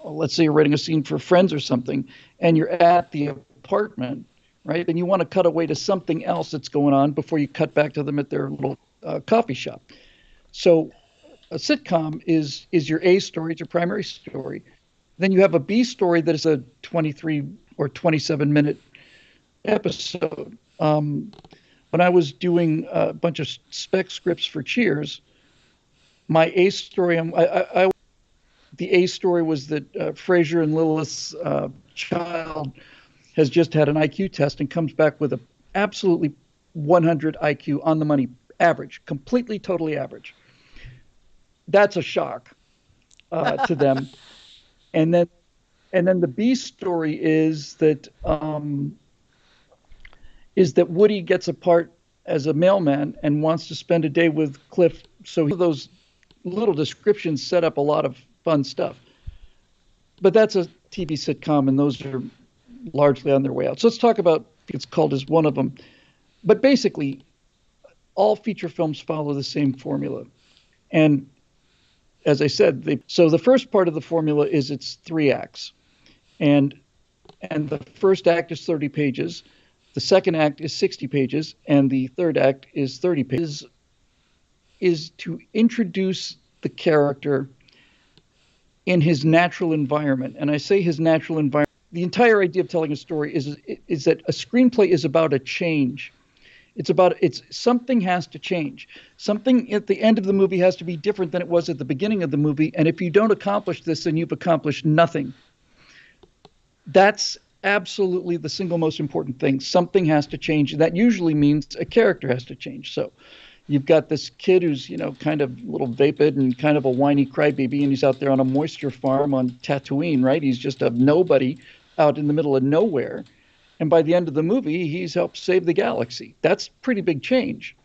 [SPEAKER 2] let's say you're writing a scene for Friends or something, and you're at the apartment, right? And you want to cut away to something else that's going on before you cut back to them at their little coffee shop. So a sitcom is your A story, it's your primary story. Then you have a B story that is a 23 or 27 minute episode. When I was doing a bunch of spec scripts for Cheers, my A story, the A story was that Frasier and Lilith's child has just had an IQ test and comes back with a absolutely 100 IQ, on the money, average, completely, totally average. That's a shock to them. And then the B story is that Woody gets a part as a mailman and wants to spend a day with Cliff. So those little descriptions set up a lot of fun stuff. But that's a TV sitcom, and those are largely on their way out. So let's talk about, it's called as one of them. But basically, all feature films follow the same formula. And as I said, so the first part of the formula is it's 3 acts. And the first act is 30 pages. The second act is 60 pages. And the third act is 30 pages. Is to introduce the character in his natural environment. And I say his natural environment. The entire idea of telling a story is that a screenplay is about a change. It's something has to change. Something at the end of the movie has to be different than it was at the beginning of the movie. And if you don't accomplish this, then you've accomplished nothing. That's absolutely the single most important thing. Something has to change. And that usually means a character has to change. So you've got this kid who's, kind of a little vapid and kind of a whiny crybaby, and he's out there on a moisture farm on Tatooine, right? He's just a nobody out in the middle of nowhere. And by the end of the movie, he's helped save the galaxy. That's pretty big change.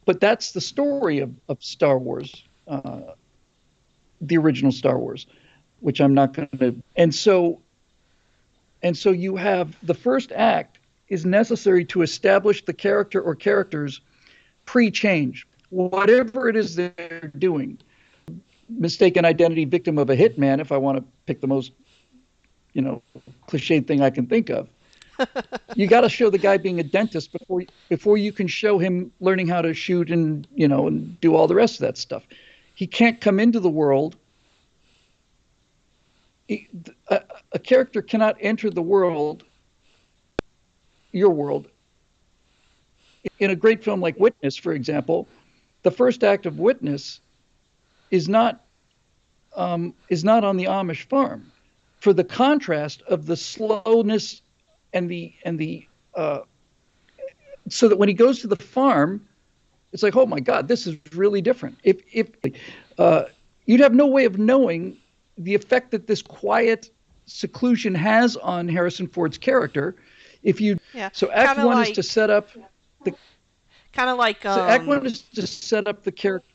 [SPEAKER 2] But that's the story of Star Wars, the original Star Wars, which I'm not going to. And so you have the first act is necessary to establish the character or characters pre-change, whatever it is they're doing. mistaken identity victim of a hitman, if I want to pick the most, you know, cliched thing I can think of. You got to show the guy being a dentist before you can show him learning how to shoot and, you know, and do all the rest of that stuff. He can't come into the world. He, a character cannot enter the world, your world. In a great film like Witness, for example, the first act of Witness is not on the Amish farm, for the contrast of the slowness and the so that when he goes to the farm, it's like, oh my God, this is really different. If you'd have no way of knowing the effect that this quiet seclusion has on Harrison Ford's character, if you
[SPEAKER 1] Yeah,
[SPEAKER 2] so Act
[SPEAKER 1] kind of
[SPEAKER 2] One is
[SPEAKER 1] like
[SPEAKER 2] to set up the
[SPEAKER 1] kind of like
[SPEAKER 2] so Act One is to set up the character.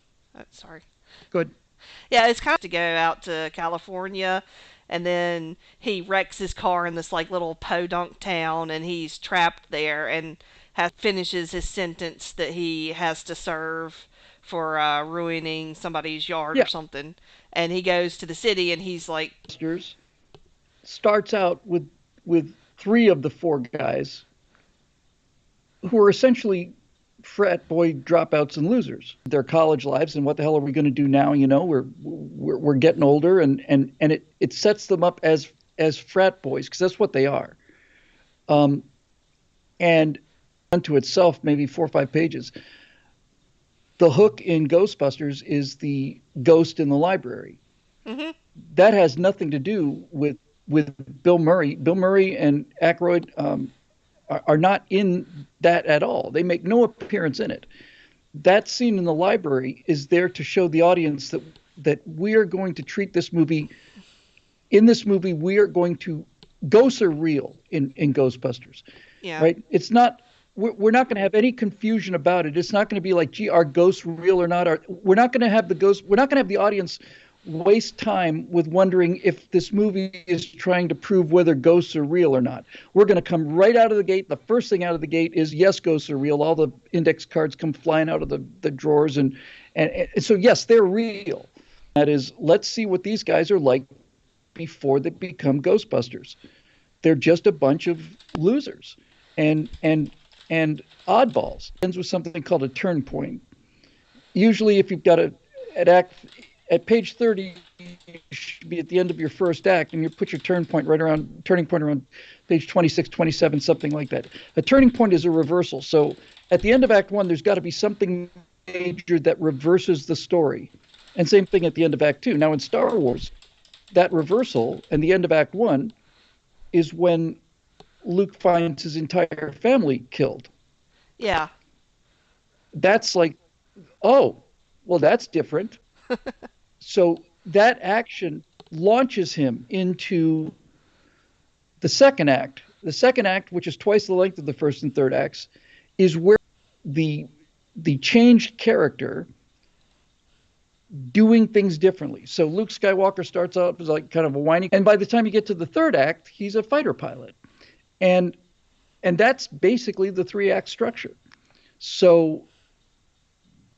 [SPEAKER 1] sorry.
[SPEAKER 2] Good.
[SPEAKER 1] Yeah, it's kind of to go out to California, and then he wrecks his car in this like little podunk town, and he's trapped there, and finishes his sentence that he has to serve for ruining somebody's yard or
[SPEAKER 2] Yeah.
[SPEAKER 1] something. And he goes to the city, and he's like,
[SPEAKER 2] Starts out with three of the four guys who are essentially frat boy dropouts and losers. Their college lives and what the hell are we going to do now? You know, we're getting older, and it sets them up as frat boys because that's what they are. And unto itself, maybe 4 or 5 pages. The hook in Ghostbusters is the ghost in the library.
[SPEAKER 1] mm-hmm.
[SPEAKER 2] That has nothing to do with Bill Murray. Bill Murray and Aykroyd are not in that at all. They make no appearance in it. That scene in the library is there to show the audience that we are going to treat this movie. In this movie, we are going to ghosts are real in Ghostbusters.
[SPEAKER 1] Yeah.
[SPEAKER 2] Right? It's not. We're not going to have any confusion about it. It's not going to be like, gee, are ghosts real or not? We're not going to have the ghosts. We're not going to have the audience waste time with wondering if this movie is trying to prove whether ghosts are real or not. We're going to come right out of the gate. The first thing out of the gate is, yes, ghosts are real. All the index cards come flying out of the drawers. And so, yes, they're real. That is, let's see what these guys are like before they become Ghostbusters. They're just a bunch of losers and oddballs. It ends with something called a turn point. Usually, if you've got at page 30, you should be at the end of your first act, and you put your turning point around page 26, 27, something like that. A turning point is a reversal. So at the end of Act 1, there's got to be something major that reverses the story. And same thing at the end of Act 2. Now in Star Wars, that reversal and the end of Act 1 is when Luke finds his entire family killed.
[SPEAKER 1] Yeah.
[SPEAKER 2] That's like, oh, well, that's different. So that action launches him into the second act. The second act, which is twice the length of the first and third acts, is where the changed character doing things differently. So Luke Skywalker starts out as like kind of a whiny, and by the time you get to the third act, he's a fighter pilot. And that's basically the 3-act structure. So,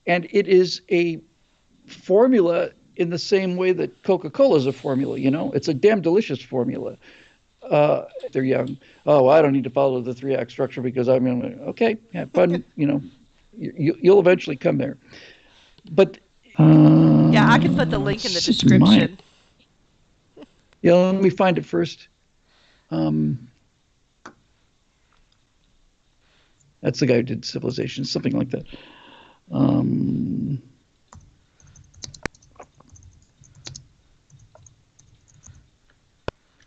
[SPEAKER 2] and it is a formula in the same way that Coca-Cola is a formula, you know? It's a damn delicious formula. They're young. Oh, I don't need to follow the 3-act structure because I'm okay, have fun, you know. You'll eventually come there. But
[SPEAKER 1] yeah, I can put the link in the description.
[SPEAKER 2] Yeah, let me find it first. That's the guy who did Civilization, something like that.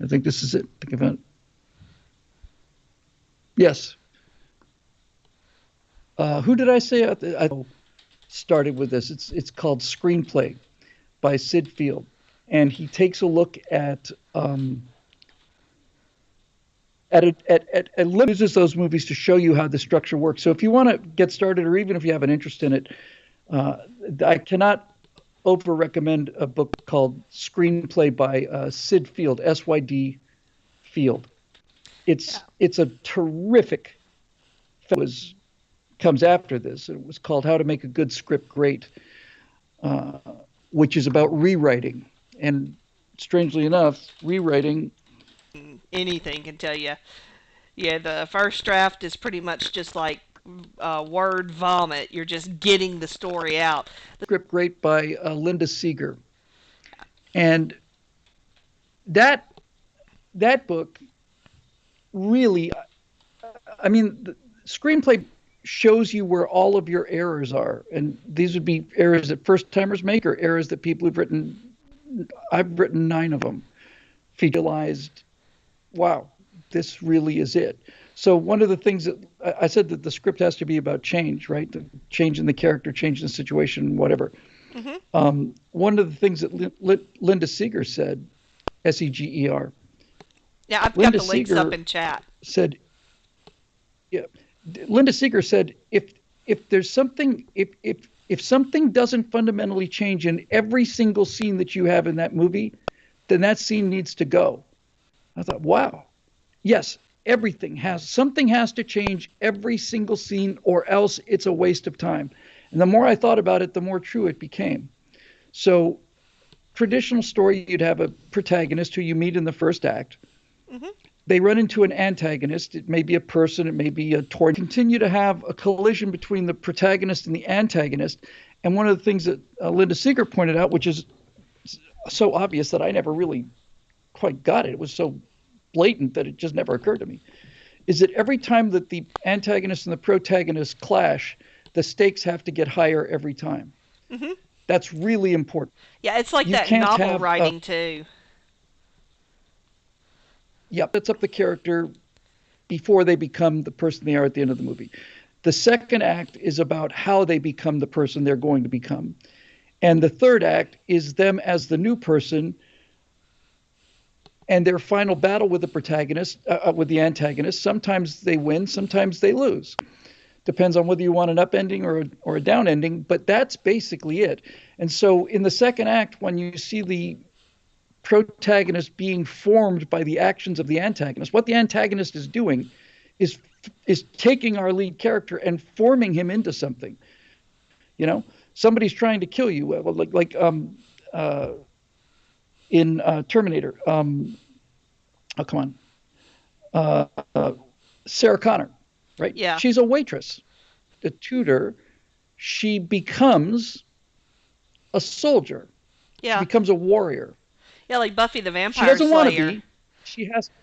[SPEAKER 2] I think this is it. Think about it. Yes. Who did I say I started with this? It's called Screenplay by Sid Field, and he takes a look at uses those movies to show you how the structure works. So if you want to get started, or even if you have an interest in it, I cannot over recommend a book called Screenplay by Sid Field, SYD Field. It's a terrific. Comes after this. It was called How to Make a Good Script Great. which is about rewriting. And strangely enough, rewriting.
[SPEAKER 1] Anything can tell you. Yeah, the first draft is pretty much just like word vomit. You're just getting the story out.
[SPEAKER 2] Script great by Linda Seeger, and that that book really, I mean, the screenplay shows you where all of your errors are, and these would be errors that first timers make or errors that people who've written. I've written 9 of them. Realized, wow, this really is it. So one of the things that I said, that the script has to be about change, right? The change in the character, change in the situation, whatever.
[SPEAKER 1] Hmm.
[SPEAKER 2] One of the things that Linda Seeger said, Seger,
[SPEAKER 1] Yeah, I've got
[SPEAKER 2] Linda
[SPEAKER 1] the links up
[SPEAKER 2] Seeger
[SPEAKER 1] in chat.
[SPEAKER 2] said, yeah, Linda Seeger said, if there's something, if something doesn't fundamentally change in every single scene that you have in that movie, then that scene needs to go. I thought, wow, yes, everything has, something has to change every single scene, or else it's a waste of time. And the more I thought about it, the more true it became. So, traditional story, you'd have a protagonist who you meet in the first act.
[SPEAKER 1] Hmm.
[SPEAKER 2] They run into an antagonist. It may be a person, it may be a toy. Continue to have a collision between the protagonist and the antagonist. And one of the things that Linda Seeger pointed out, which is so obvious that I never really quite got it, it was so blatant that it just never occurred to me, is that every time that the antagonist and the protagonist clash, the stakes have to get higher every time.
[SPEAKER 1] Hmm.
[SPEAKER 2] That's really important.
[SPEAKER 1] Yeah, it's like
[SPEAKER 2] You
[SPEAKER 1] that
[SPEAKER 2] can't
[SPEAKER 1] novel
[SPEAKER 2] have
[SPEAKER 1] writing too.
[SPEAKER 2] yep, sets up the character before they become the person they are at the end of the movie. The second act is about how they become the person they're going to become. And the third act is them as the new person and their final battle with the protagonist, with the antagonist. Sometimes they win, sometimes they lose. Depends on whether you want an up ending or a down ending, but that's basically it. And so in the second act, when you see the protagonist being formed by the actions of the antagonist, what the antagonist is doing is is taking our lead character and forming him into something. You know, somebody's trying to kill you, uh, in Terminator. Oh, come on, uh, uh, Sarah Connor, right?
[SPEAKER 1] Yeah.
[SPEAKER 2] She's a waitress. The tutor, she becomes a soldier. She
[SPEAKER 1] Yeah.
[SPEAKER 2] becomes a warrior.
[SPEAKER 1] Yeah, like Buffy the
[SPEAKER 2] She
[SPEAKER 1] Vampire
[SPEAKER 2] doesn't want to
[SPEAKER 1] Slayer.
[SPEAKER 2] be. She has to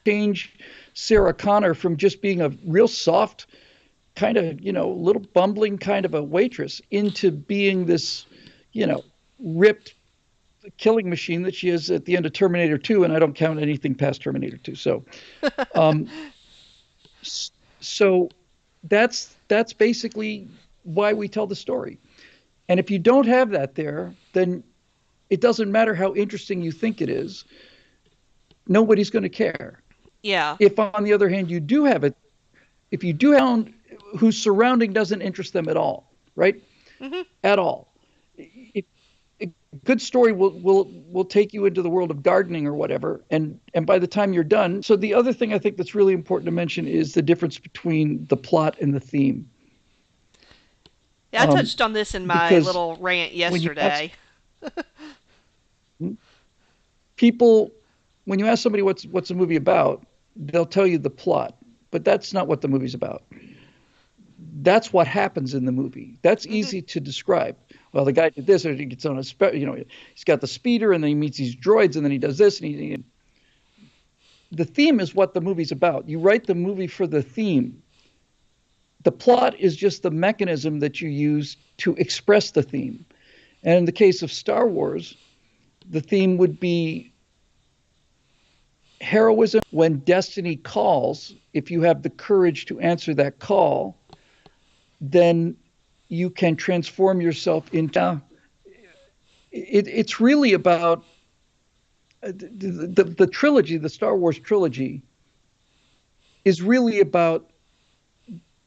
[SPEAKER 2] change Sarah Connor from just being a real soft, kind of, little bumbling kind of a waitress into being this, ripped killing machine that she is at the end of Terminator 2, and I don't count anything past Terminator 2. Um, so that's basically why we tell the story. And if you don't have that there, then it doesn't matter how interesting you think it is. Nobody's going to care.
[SPEAKER 1] Yeah.
[SPEAKER 2] If, on the other hand, you do have it, if you do have whose surrounding doesn't interest them at all, right?
[SPEAKER 1] Hmm.
[SPEAKER 2] At all. It, a good story will take you into the world of gardening or whatever, and by the time you're done. So the other thing I think that's really important to mention is the difference between the plot and the theme.
[SPEAKER 1] Yeah, I touched on this in my
[SPEAKER 2] Because
[SPEAKER 1] little rant
[SPEAKER 2] when you ask
[SPEAKER 1] yesterday.
[SPEAKER 2] people, when you ask somebody what's a movie about, they'll tell you the plot, but that's not what the movie's about. That's what happens in the movie. That's
[SPEAKER 1] Hmm.
[SPEAKER 2] easy to describe. Well, the guy did this, or he gets on he's got the speeder, and then he meets these droids, and then he does this, and the theme is what the movie's about. You write the movie for the theme. The plot is just the mechanism that you use to express the theme. And in the case of Star Wars, the theme would be heroism when destiny calls. If you have the courage to answer that call, then you can transform yourself into. It's really about the trilogy, the Star Wars trilogy, is really about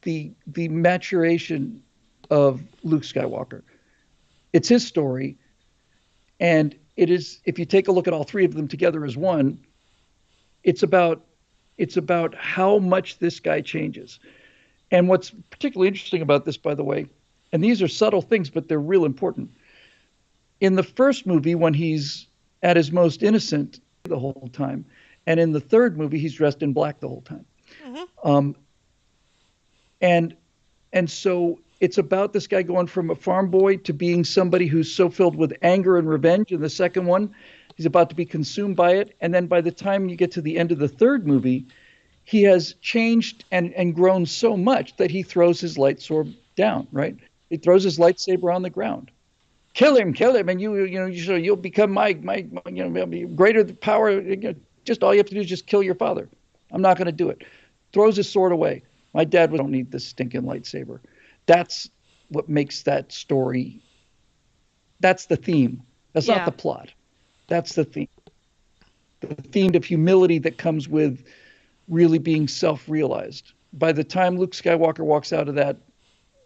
[SPEAKER 2] the maturation of Luke Skywalker. It's his story, and it is. If you take a look at all three of them together as one, it's about how much this guy changes. And what's particularly interesting about this, by the way, and these are subtle things, but they're real important. in the first movie when he's at his most innocent the whole time, and in the third movie he's dressed in black the whole time.
[SPEAKER 1] Mhm.
[SPEAKER 2] Um, and and so it's about this guy going from a farm boy to being somebody who's so filled with anger and revenge. In the second one, he's about to be consumed by it, and then by the time you get to the end of the third movie, he has changed and grown so much that he throws his light sword down. Right, he throws his lightsaber on the ground. Kill him, and you'll become greater power. Just all you have to do is just kill your father. I'm not going to do it. Throws his sword away. My dad don't need this stinking lightsaber. That's what makes that story. That's the theme. That's not
[SPEAKER 1] Yeah.
[SPEAKER 2] the plot. That's the theme. The theme of humility that comes with really being self-realized. By the time Luke Skywalker walks out of that,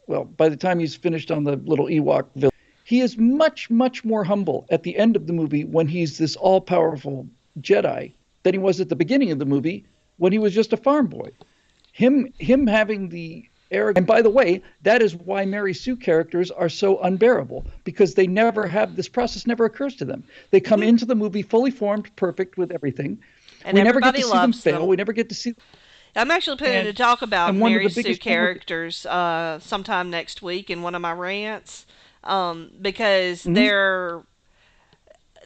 [SPEAKER 2] well, by the time he's finished on the little Ewok village, he is much, much more humble at the end of the movie when he's this all powerful Jedi than he was at the beginning of the movie when he was just a farm boy. Him having the arrogance. And by the way, that is why Mary Sue characters are so unbearable because they never have this process never occurs to them. They come
[SPEAKER 1] Mhm.
[SPEAKER 2] into the movie fully formed, perfect with everything.
[SPEAKER 1] And
[SPEAKER 2] We never get to
[SPEAKER 1] everybody
[SPEAKER 2] see them
[SPEAKER 1] loves
[SPEAKER 2] fail.
[SPEAKER 1] them.
[SPEAKER 2] We never get to see.
[SPEAKER 1] I'm actually planning to
[SPEAKER 2] And
[SPEAKER 1] talk about
[SPEAKER 2] and one of
[SPEAKER 1] Mary
[SPEAKER 2] the
[SPEAKER 1] Sue
[SPEAKER 2] biggest thing with
[SPEAKER 1] characters sometime next week in one of my rants, because
[SPEAKER 2] mhm,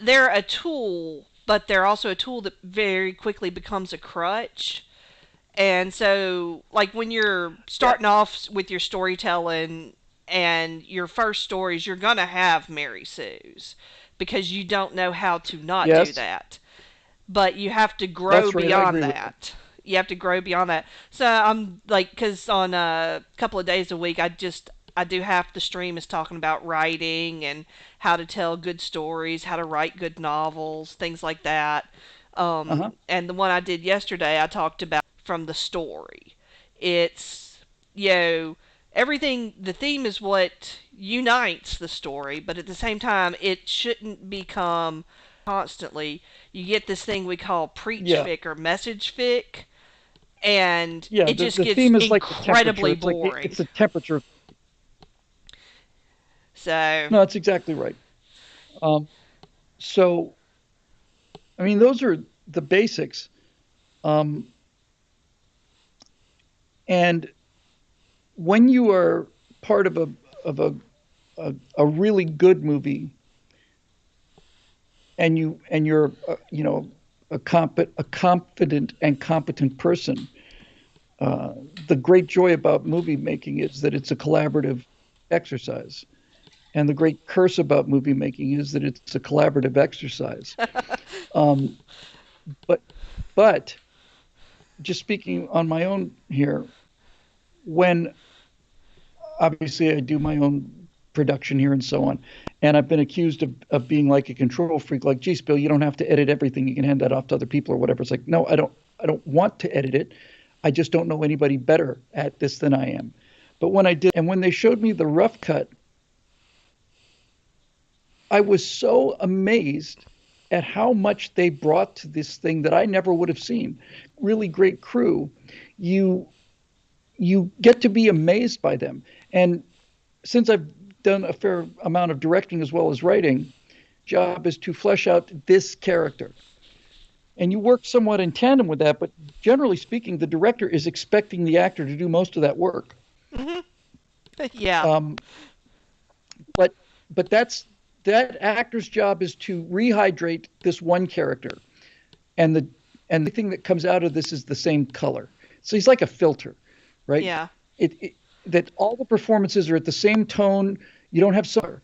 [SPEAKER 1] they're a tool, but they're also a tool that very quickly becomes a crutch. And so, like when you're
[SPEAKER 2] yeah,
[SPEAKER 1] starting off with your storytelling and your first stories, you're gonna have Mary Sue's because you don't know how to not do
[SPEAKER 2] yes,
[SPEAKER 1] that. But you have to grow
[SPEAKER 2] that's right. I
[SPEAKER 1] beyond
[SPEAKER 2] agree with that.
[SPEAKER 1] that. You have to grow beyond that. So I'm like, because on a couple of days a week, I do half the stream is talking about writing and how to tell good stories, how to write good novels, things like that.
[SPEAKER 2] Uh-huh.
[SPEAKER 1] And the one I did yesterday, I talked about from the story. It's, you know, everything, the theme is what unites the story, but at the same time, it shouldn't become constantly. You get this thing we call preach
[SPEAKER 2] Yeah.
[SPEAKER 1] fic or message fic, and
[SPEAKER 2] Yeah,
[SPEAKER 1] it
[SPEAKER 2] the
[SPEAKER 1] just
[SPEAKER 2] the
[SPEAKER 1] gets
[SPEAKER 2] theme is like the temperature.
[SPEAKER 1] incredibly
[SPEAKER 2] It's like
[SPEAKER 1] boring.
[SPEAKER 2] it's a temperature.
[SPEAKER 1] So,
[SPEAKER 2] No, that's exactly right. Um, so I mean, those are the basics. Um, and when you are part of a really good movie, and you're a confident and competent person, uh, the great joy about movie making is that it's a collaborative exercise, and the great curse about movie making is that it's a collaborative exercise. Um, but but just speaking on my own here, when obviously I do my own production here and so on, and I've been accused of being like a control freak, like, geez, Bill, you don't have to edit everything. You can hand that off to other people or whatever. It's like, no, I don't want to edit it. I just don't know anybody better at this than I am. But when I did, and when they showed me the rough cut, I was so amazed at how much they brought to this thing that I never would have seen. Really great crew. You you get to be amazed by them. And since I've done a fair amount of directing as well as writing, job is to flesh out this character. And you work somewhat in tandem with that, but generally speaking, the director is expecting the actor to do most of that work.
[SPEAKER 1] mhm. Yeah.
[SPEAKER 2] Um, but but that actor's job is to rehydrate this one character, and the thing that comes out of this is the same color. So he's like a filter, right?
[SPEAKER 1] Yeah.
[SPEAKER 2] It that all the performances are at the same tone. You don't have some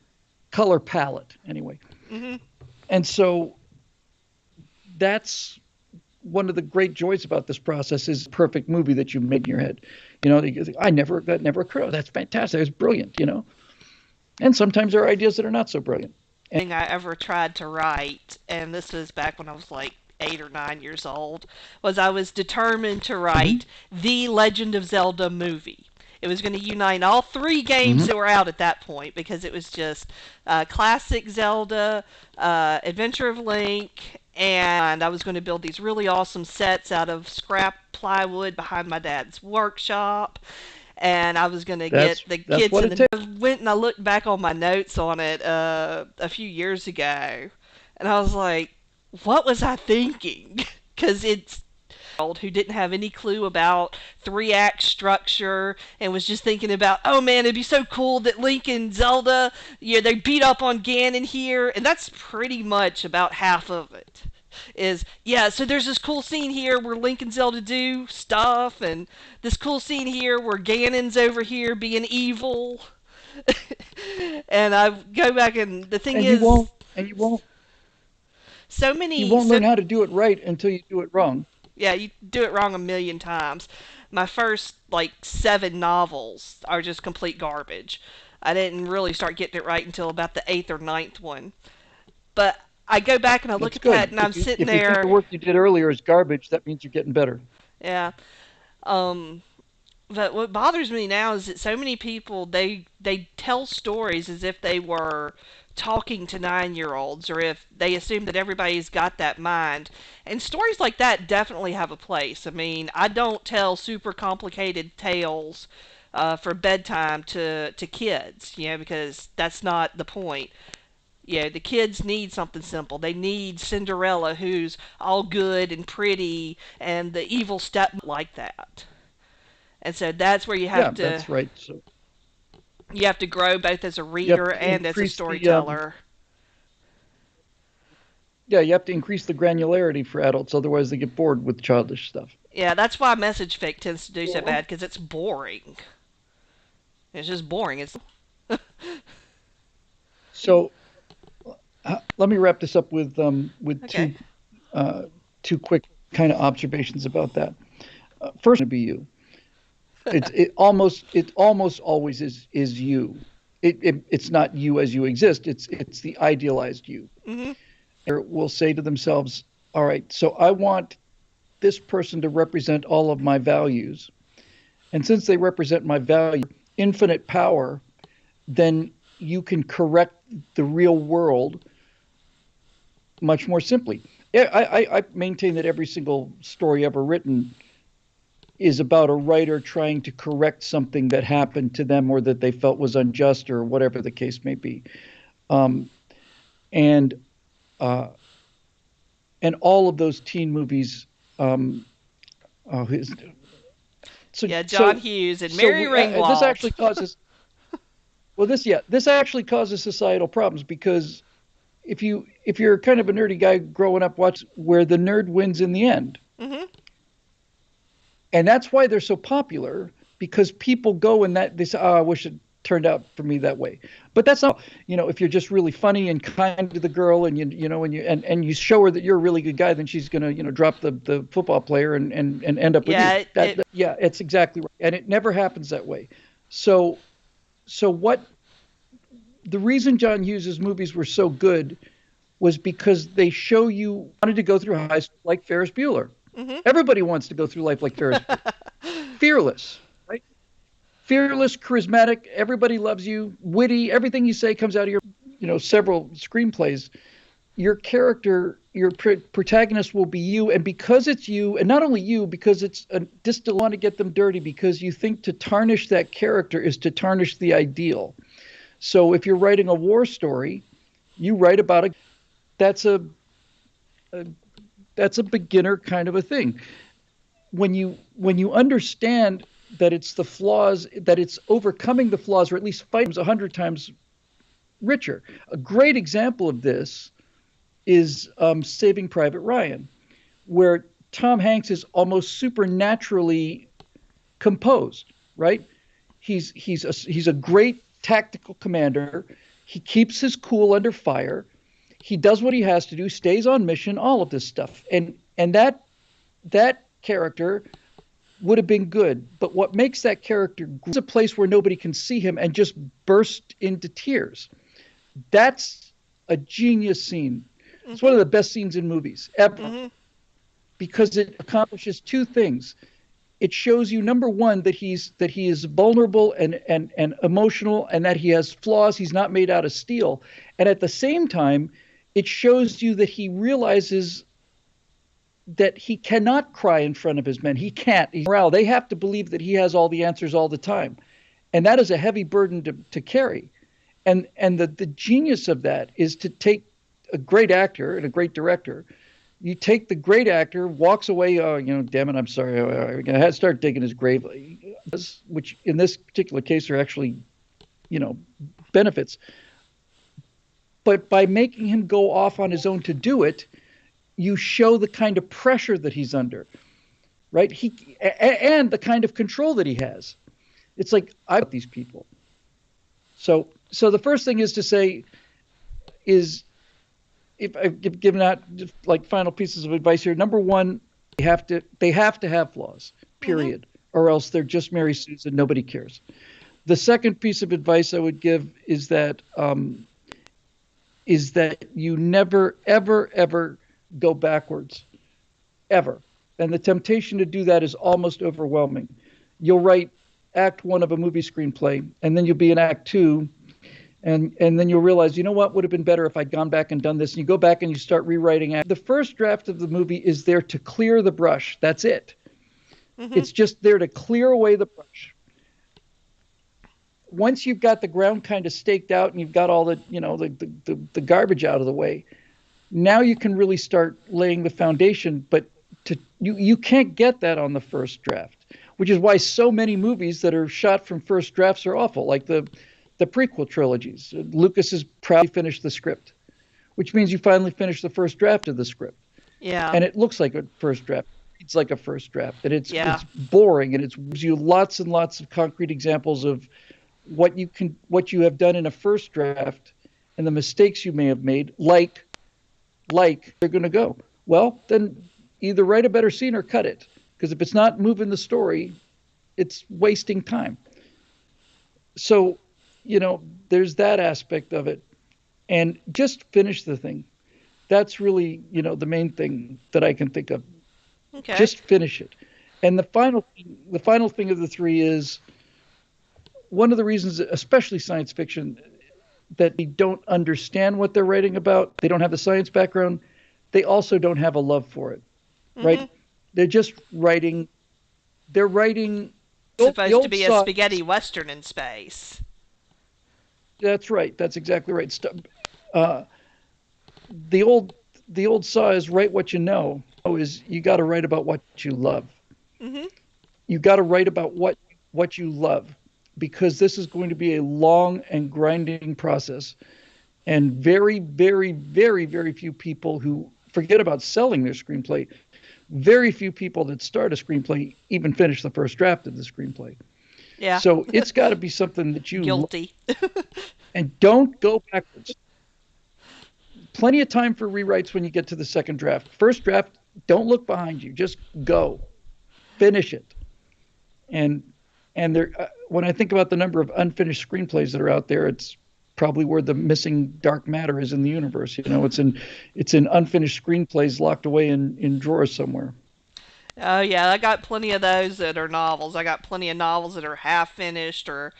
[SPEAKER 2] color palette anyway,
[SPEAKER 1] Mhm.
[SPEAKER 2] and so that's one of the great joys about this process is perfect movie that you made in your head. You think, that never occurred. Oh, that's fantastic. It's brilliant. And sometimes there are ideas that are not so brilliant. And
[SPEAKER 1] Thing I ever tried to write, and this was back when I was like 8 or 9 years old, was I was determined to
[SPEAKER 2] mm-hmm,
[SPEAKER 1] write the Legend of Zelda movie. It was going to unite all three games
[SPEAKER 2] mm-hmm,
[SPEAKER 1] that were out at that point because it was just classic Zelda, Adventure of Link, and I was going to build these really awesome sets out of scrap plywood behind my dad's workshop. and I was gonna get
[SPEAKER 2] That's
[SPEAKER 1] the
[SPEAKER 2] that's
[SPEAKER 1] kids
[SPEAKER 2] what
[SPEAKER 1] in
[SPEAKER 2] it
[SPEAKER 1] the.
[SPEAKER 2] takes.
[SPEAKER 1] I went and I looked back on my notes on it a few years ago, and I was like, what was I thinking? Because it's who didn't have any clue about three-act structure and was just thinking about, oh man, it'd be so cool that Link and Zelda, they beat up on Ganon here, and that's pretty much about half of it. Is yeah, so there's this cool scene here where Link and Zelda do stuff, and this cool scene here where Ganon's over here being evil. And I go back, and the thing
[SPEAKER 2] And you
[SPEAKER 1] is,
[SPEAKER 2] won't and you won't
[SPEAKER 1] so
[SPEAKER 2] you
[SPEAKER 1] many,
[SPEAKER 2] won't
[SPEAKER 1] so
[SPEAKER 2] learn how to do it right until you do it wrong.
[SPEAKER 1] yeah, you do it wrong a million times. My first like 7 novels are just complete garbage. I didn't really start getting it right until about the eighth or ninth one. But I go back and I look
[SPEAKER 2] That's
[SPEAKER 1] at that
[SPEAKER 2] good.
[SPEAKER 1] and I'm sitting
[SPEAKER 2] If you think the
[SPEAKER 1] there,
[SPEAKER 2] work you did earlier is garbage, that means you're getting better.
[SPEAKER 1] yeah. Um, but what bothers me now is that so many people they tell stories as if they were talking to 9-year-olds, or if they assume that everybody's got that mind. And stories like that definitely have a place. I mean, I don't tell super complicated tales for bedtime to kids, because that's not the point. The kids need something simple. They need Cinderella, who's all good and pretty, and the evil step like that. And so that's where
[SPEAKER 2] Yeah, that's right. So
[SPEAKER 1] you have to grow both as a
[SPEAKER 2] you have
[SPEAKER 1] reader
[SPEAKER 2] to
[SPEAKER 1] and as a
[SPEAKER 2] increase the
[SPEAKER 1] storyteller.
[SPEAKER 2] yeah, you have to increase the granularity for adults, otherwise they get bored with childish stuff.
[SPEAKER 1] Yeah, that's why message fic tends to do so bad, because it's boring. It's just boring. It's
[SPEAKER 2] So let me wrap this up with
[SPEAKER 1] okay.
[SPEAKER 2] uh, two quick kind of observations about that. First, to be you. It almost always is you. It's not you as you exist. It's the idealized you.
[SPEAKER 1] Hmm.
[SPEAKER 2] Will say to themselves, "All right, so I want this person to represent all of my values, and since they represent my value, infinite power, then you can correct the real world much more simply." Yeah, I maintain that every single story ever written is about a writer trying to correct something that happened to them or that they felt was unjust or whatever the case may be. Um, and uh, and all of those teen movies. Um, oh, so
[SPEAKER 1] Yeah, John
[SPEAKER 2] so
[SPEAKER 1] Hughes and
[SPEAKER 2] so
[SPEAKER 1] Mary
[SPEAKER 2] we, this
[SPEAKER 1] Ringwald.
[SPEAKER 2] actually causes this actually causes societal problems because if you're kind of a nerdy guy growing up, watch where the nerd wins in the end,
[SPEAKER 1] Hmm.
[SPEAKER 2] and that's why they're so popular because people go and that they say, "Oh, I wish it turned out for me that way." But that's not, if you're just really funny and kind to the girl and and you show her that you're a really good guy, then she's gonna drop the football player and end up with
[SPEAKER 1] Yeah,
[SPEAKER 2] you.
[SPEAKER 1] it
[SPEAKER 2] Yeah, it's exactly right, and it never happens that way. So what the reason John Hughes's movies were so good was because they show you wanted to go through high school like Ferris Bueller.
[SPEAKER 1] hmm.
[SPEAKER 2] Everybody wants to go through life like Ferris Bueller. Fearless, right? Fearless, charismatic. Everybody loves you. Witty. Everything you say comes out of your, several screenplays. Your character, your protagonist will be you, and because it's you, and not only you, because it's just to want to get them dirty, because you think to tarnish that character is to tarnish the ideal. So if you're writing a war story, you write about that's a that's a beginner kind of a thing. When you understand that it's the flaws, that it's overcoming the flaws, or at least fighting 100 times richer. A great example of this is Saving Private Ryan, where Tom Hanks is almost supernaturally composed. Right? He's a great tactical commander. He keeps his cool under fire. He does what he has to do, stays on mission, all of this stuff, and that character would have been good. But what makes that character is a place where nobody can see him and just burst into tears. That's a genius scene. It's one
[SPEAKER 1] hmm.
[SPEAKER 2] of the best scenes in movies ever
[SPEAKER 1] Hmm.
[SPEAKER 2] because it accomplishes two things. It shows you, number one, that he is vulnerable and emotional, and that he has flaws. He's not made out of steel. And at the same time, it shows you that he realizes that he cannot cry in front of his men. He can't. Morale. They have to believe that he has all the answers all the time, and that is a heavy burden to carry. And the genius of that is to take a great actor and a great director. You take the great actor, walks away. Oh, damn it, I'm sorry. I had to start digging his grave, which in this particular case are actually, you know, benefits. But by making him go off on his own to do it, you show the kind of pressure that he's under, right? And the kind of control that he has. It's like I these people. So the first thing is to say is, if I've given out just like final pieces of advice here. Number one, they have to have flaws, period, or else they're just Mary Sue's and nobody cares. The second piece of advice I would give is that you never ever ever go backwards, ever. And the temptation to do that is almost overwhelming. You'll write act one of a movie screenplay, and then you'll be in act two, and then you'll realize, you know what would have been better if I'd gone back and done this. And you go back and you start rewriting. The first draft of the movie is there to clear the brush. That's it. It's just there to clear away the brush. Once you've got the ground kind of staked out and you've got all the, the garbage out of the way, now you can really start laying the foundation. But you can't get that on the first draft, which is why so many movies that are shot from first drafts are awful, like the prequel trilogies. Lucas has proudly finished the script, which means you finally finish the first draft of the script.
[SPEAKER 1] Yeah.
[SPEAKER 2] And it looks like a first draft. It's like a first draft, and it's boring, and it gives you lots and lots of concrete examples of what you have done in a first draft and the mistakes you may have made, like they're going to go. Well, then either write a better scene or cut it, because if it's not moving the story, it's wasting time. So, there's that aspect of it, and just finish the thing. That's really, the main thing that I can think of.
[SPEAKER 1] Okay.
[SPEAKER 2] Just finish it. And the final thing of the three is, one of the reasons, especially science fiction, that they don't understand what they're writing about, they don't have the science background, they also don't have a love for it, right? They're just writing. They're writing.
[SPEAKER 1] It's supposed to be a spaghetti western in space.
[SPEAKER 2] That's right. That's exactly right. The old saw is write what you know. Is you got to write about what you love. You got to write about what you love, because this is going to be a long and grinding process, and very, very, very, very few people who forget about selling their screenplay. Very few people that start a screenplay even finish the first draft of the screenplay.
[SPEAKER 1] Yeah.
[SPEAKER 2] So it's got to be something that you
[SPEAKER 1] guilty.
[SPEAKER 2] And don't go backwards. Plenty of time for rewrites when you get to the second draft. First draft, don't look behind you. Just go, finish it. And there, when I think about the number of unfinished screenplays that are out there, it's probably where the missing dark matter is in the universe. It's in unfinished screenplays locked away in drawers somewhere.
[SPEAKER 1] Oh yeah, I got plenty of those that are novels. I got plenty of novels that are half finished, or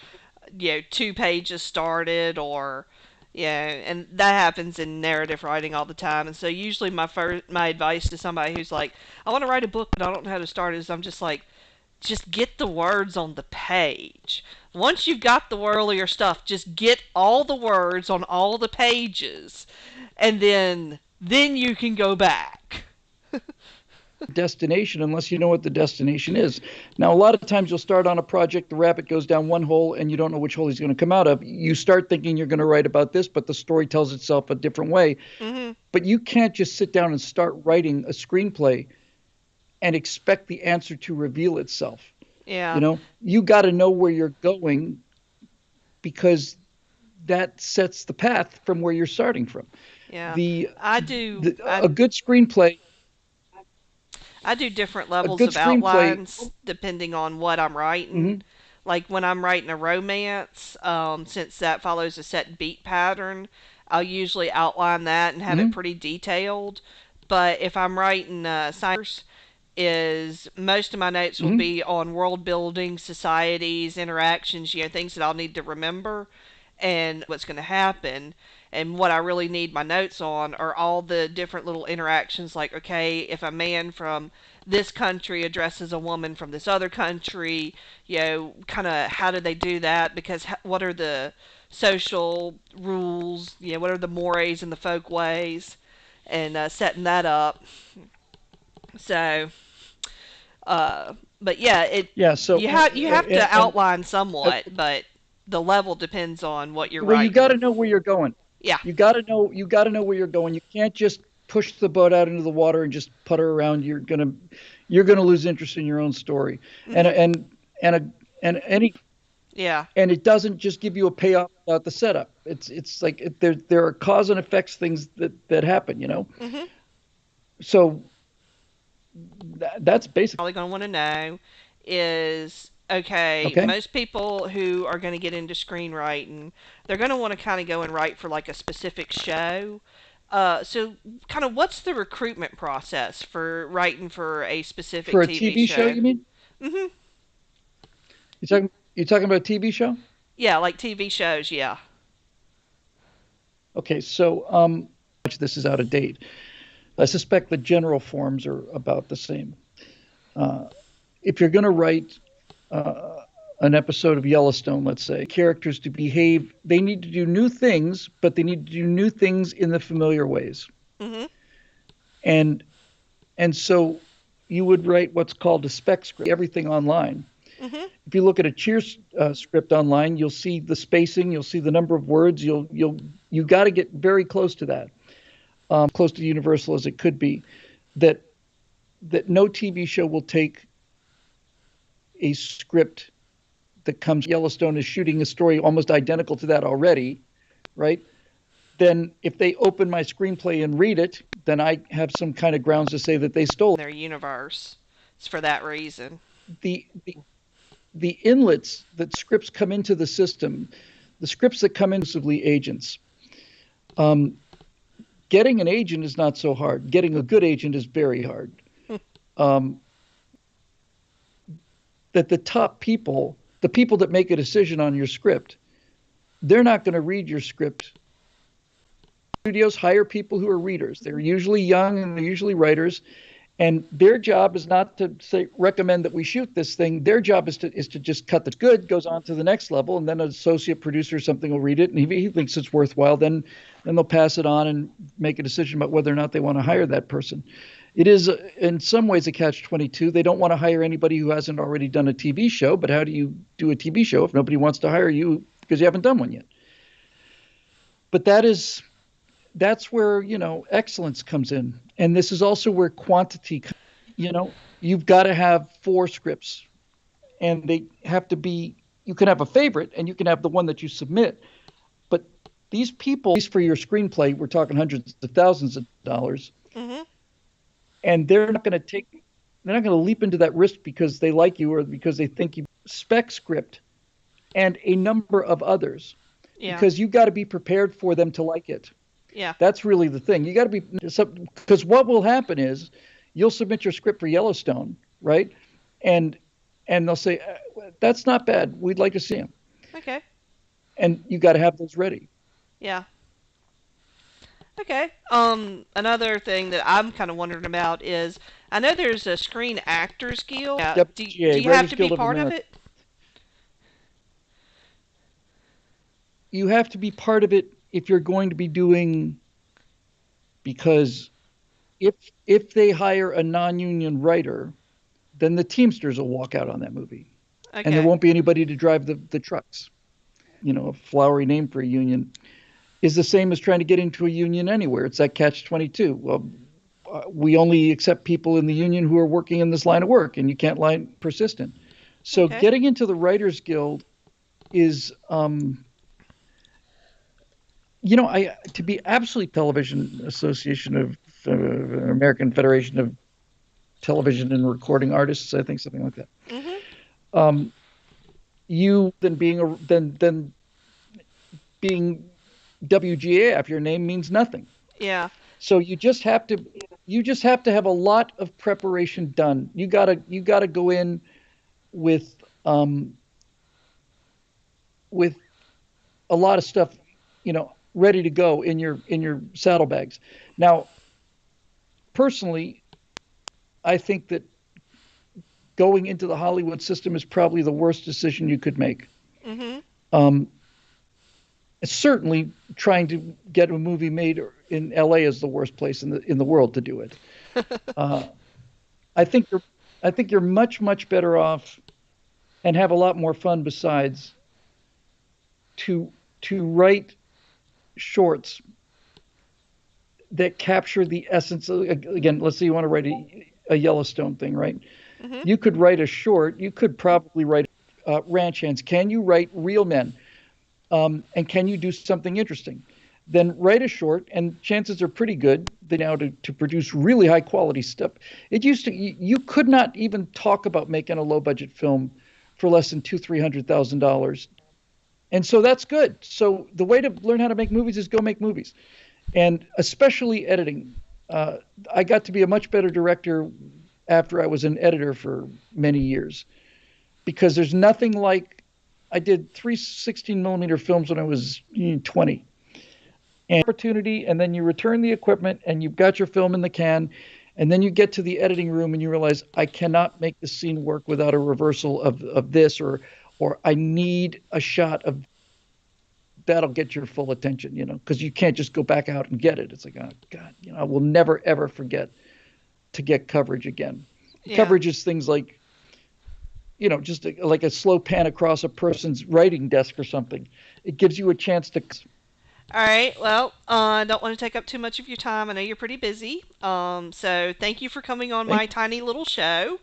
[SPEAKER 1] 2 pages started, or and that happens in narrative writing all the time. And so usually my advice to somebody who's like, I want to write a book but I don't know how to start, is I'm just like, just get the words on the page. Once you've got the earlier stuff, just get all the words on all the pages, and then you can go back.
[SPEAKER 2] Destination, unless you know what the destination is. Now, a lot of times you'll start on a project, the rabbit goes down one hole, and you don't know which hole he's going to come out of. You start thinking you're going to write about this, but the story tells itself a different way. But you can't just sit down and start writing a screenplay and expect the answer to reveal itself.
[SPEAKER 1] Yeah.
[SPEAKER 2] You got to know where you're going, because that sets the path from where you're starting from.
[SPEAKER 1] Yeah.
[SPEAKER 2] A good screenplay.
[SPEAKER 1] I do different levels of outlines depending on what I'm writing. Like when I'm writing a romance, since that follows a set beat pattern, I'll usually outline that and have it pretty detailed. But if I'm writing science, most of my notes will be on world building, societies, interactions, things that I'll need to remember and what's going to happen. And what I really need my notes on are all the different little interactions, like, okay, if a man from this country addresses a woman from this other country, kind of how do they do that? Because what are the social rules? What are the mores and the folk ways? And setting that up. So, but yeah,
[SPEAKER 2] Yeah. So,
[SPEAKER 1] you have to
[SPEAKER 2] and
[SPEAKER 1] outline somewhat, but the level depends on what you're
[SPEAKER 2] well, you got to
[SPEAKER 1] writing.
[SPEAKER 2] know where you're going.
[SPEAKER 1] Yeah.
[SPEAKER 2] You got to know where you're going. You can't just push the boat out into the water and just putter around. You're gonna lose interest in your own story. And
[SPEAKER 1] Mhm.
[SPEAKER 2] and and a, and any
[SPEAKER 1] Yeah.
[SPEAKER 2] and it doesn't just give you a payoff without the setup. It's like there are cause and effects things that happen.
[SPEAKER 1] Mhm.
[SPEAKER 2] So that's basically
[SPEAKER 1] Probably going to want to know is, okay,
[SPEAKER 2] okay.
[SPEAKER 1] most people who are going to get into screenwriting, they're going to want to kind of go and write for like a specific show. So, kind of, what's the recruitment process for writing for a specific
[SPEAKER 2] For a
[SPEAKER 1] TV
[SPEAKER 2] TV show,
[SPEAKER 1] show?
[SPEAKER 2] you mean?
[SPEAKER 1] Mhm.
[SPEAKER 2] You talking about a TV show?
[SPEAKER 1] Yeah, like TV shows. Yeah.
[SPEAKER 2] Okay, so this is out of date. I suspect the general forms are about the same. Uh, if you're going to write an episode of Yellowstone, let's say, characters to behave, they need to do new things, but they need to do new things in the familiar ways.
[SPEAKER 1] Mhm.
[SPEAKER 2] And and so you would write what's called a spec script, everything online.
[SPEAKER 1] Mhm.
[SPEAKER 2] If you look at a Cheers script online, you'll see the spacing, you'll see the number of words. You got to get very close to that, close to universal as it could be. That that no TV show will take a script that comes. Yellowstone is shooting a story almost identical to that already, right? Then if they open my screenplay and read it, then I have some kind of grounds to say that they stole
[SPEAKER 1] Their universe. It's for that reason.
[SPEAKER 2] the inlets that scripts come into the system, the scripts that come in exclusively agents. Um, Getting an agent is not so hard. Getting a good agent is very hard. Um, that the top people, the people that make a decision on your script, they're not going to read your script. Studios hire people who are readers. They're usually young and they're usually writers, and their job is not to say recommend that we shoot this thing. Their job is to just cut the good, goes on to the next level, and then an associate producer or something will read it, and he thinks it's worthwhile. Then they'll pass it on and make a decision about whether or not they want to hire that person. It is in some ways a catch-22. They don't want to hire anybody who hasn't already done a TV show, but how do you do a TV show if nobody wants to hire you because you haven't done one yet? But that's where excellence comes in, and this is also where quantity. You've got to have four scripts, and they have to be. You can have a favorite, and you can have the one that you submit. But these people, at least for your screenplay, we're talking hundreds of thousands of dollars,
[SPEAKER 1] Mhm.
[SPEAKER 2] and they're not going to take. They're not going to leap into that risk because they like you or because they think you spec script and a number of others
[SPEAKER 1] Yeah.
[SPEAKER 2] because you've got to be prepared for them to like it.
[SPEAKER 1] Yeah.
[SPEAKER 2] That's really the thing. You got to be, because what will happen is you'll submit your script for Yellowstone, right? And they'll say that's not bad. We'd like to see him,
[SPEAKER 1] Okay.
[SPEAKER 2] and you got to have those ready.
[SPEAKER 1] Yeah. Okay. Another thing that I'm kind of wondering about is, I know there's a Screen Actors Guild. Yeah.
[SPEAKER 2] Yep,
[SPEAKER 1] Do
[SPEAKER 2] GA,
[SPEAKER 1] you have
[SPEAKER 2] Writers
[SPEAKER 1] to be
[SPEAKER 2] Guild of
[SPEAKER 1] part of
[SPEAKER 2] America.
[SPEAKER 1] it?
[SPEAKER 2] You have to be part of it if you're going to be doing, because if they hire a non-union writer, then the Teamsters will walk out on that movie, and there
[SPEAKER 1] Okay.
[SPEAKER 2] won't be anybody to drive the trucks. A flowery name for a union is the same as trying to get into a union anywhere. It's that catch 22. Well, we only accept people in the union who are working in this line of work, and you can't lie persistent. So
[SPEAKER 1] Okay.
[SPEAKER 2] getting into the Writers Guild is, I to be absolutely Television Association of American Federation of Television and Recording Artists, I think something like that.
[SPEAKER 1] Mhm.
[SPEAKER 2] Um, you then being WGAF, your name means nothing.
[SPEAKER 1] Yeah.
[SPEAKER 2] So you just have to have a lot of preparation done. You gotta go in with um with a lot of stuff. ready to go in your saddlebags. Now, personally, I think that going into the Hollywood system is probably the worst decision you could make.
[SPEAKER 1] Mhm.
[SPEAKER 2] Um, Certainly, trying to get a movie made in LA is the worst place in the world to do it. Uh, I think you're I think you're much better off and have a lot more fun besides to write shorts that capture the essence of, again, let's say you want to write a Yellowstone thing, right?
[SPEAKER 1] Mhm.
[SPEAKER 2] You could write a short, you could probably write ranch hands. Can you write real men? And can you do something interesting? Then write a short, and chances are pretty good that now to produce really high quality stuff. It used to you could not even talk about making a low budget film for less than $200,000 to $300,000, and so that's good. So the way to learn how to make movies is go make movies, and especially editing. Uh, I got to be a much better director after I was an editor for many years because there's nothing like I did three 16 millimeter films when I was 20. And opportunity, and then you return the equipment and you've got your film in the can, and then you get to the editing room and you realize I cannot make the scene work without a reversal of this, or I need a shot of that'll get your full attention, because you can't just go back out and get it. It's like, oh God, I will never ever forget to get coverage again.
[SPEAKER 1] Yeah.
[SPEAKER 2] Coverage is things like, just like a slow pan across a person's writing desk or something. It gives you a chance to.
[SPEAKER 1] All right. Well, I don't want to take up too much of your time. I know you're pretty busy. So thank you for coming on
[SPEAKER 2] Thank
[SPEAKER 1] my
[SPEAKER 2] you.
[SPEAKER 1] tiny little show,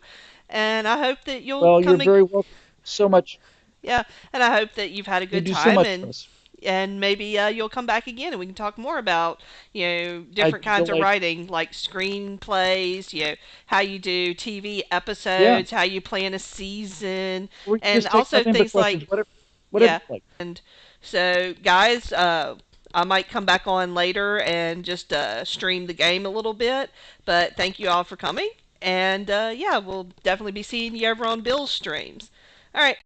[SPEAKER 1] and I hope that you'll
[SPEAKER 2] Well, you're
[SPEAKER 1] come.
[SPEAKER 2] very welcome. So much.
[SPEAKER 1] Yeah, and I hope that you've had a
[SPEAKER 2] You
[SPEAKER 1] good
[SPEAKER 2] do so
[SPEAKER 1] time,
[SPEAKER 2] much for
[SPEAKER 1] and
[SPEAKER 2] us.
[SPEAKER 1] maybe you'll come back again and we can talk more about
[SPEAKER 2] I'd
[SPEAKER 1] different
[SPEAKER 2] be
[SPEAKER 1] kinds of
[SPEAKER 2] delighted.
[SPEAKER 1] writing, like screenplays, how you do TV
[SPEAKER 2] Yeah.
[SPEAKER 1] episodes, how you plan a season,
[SPEAKER 2] We can
[SPEAKER 1] and
[SPEAKER 2] just take
[SPEAKER 1] also
[SPEAKER 2] nothing but
[SPEAKER 1] things
[SPEAKER 2] questions.
[SPEAKER 1] like,
[SPEAKER 2] Whatever
[SPEAKER 1] yeah.
[SPEAKER 2] you like.
[SPEAKER 1] And so, guys, I might come back on later and just stream the game a little bit, but thank you all for coming, and yeah, we'll definitely be seeing you over on Bill's streams. All right.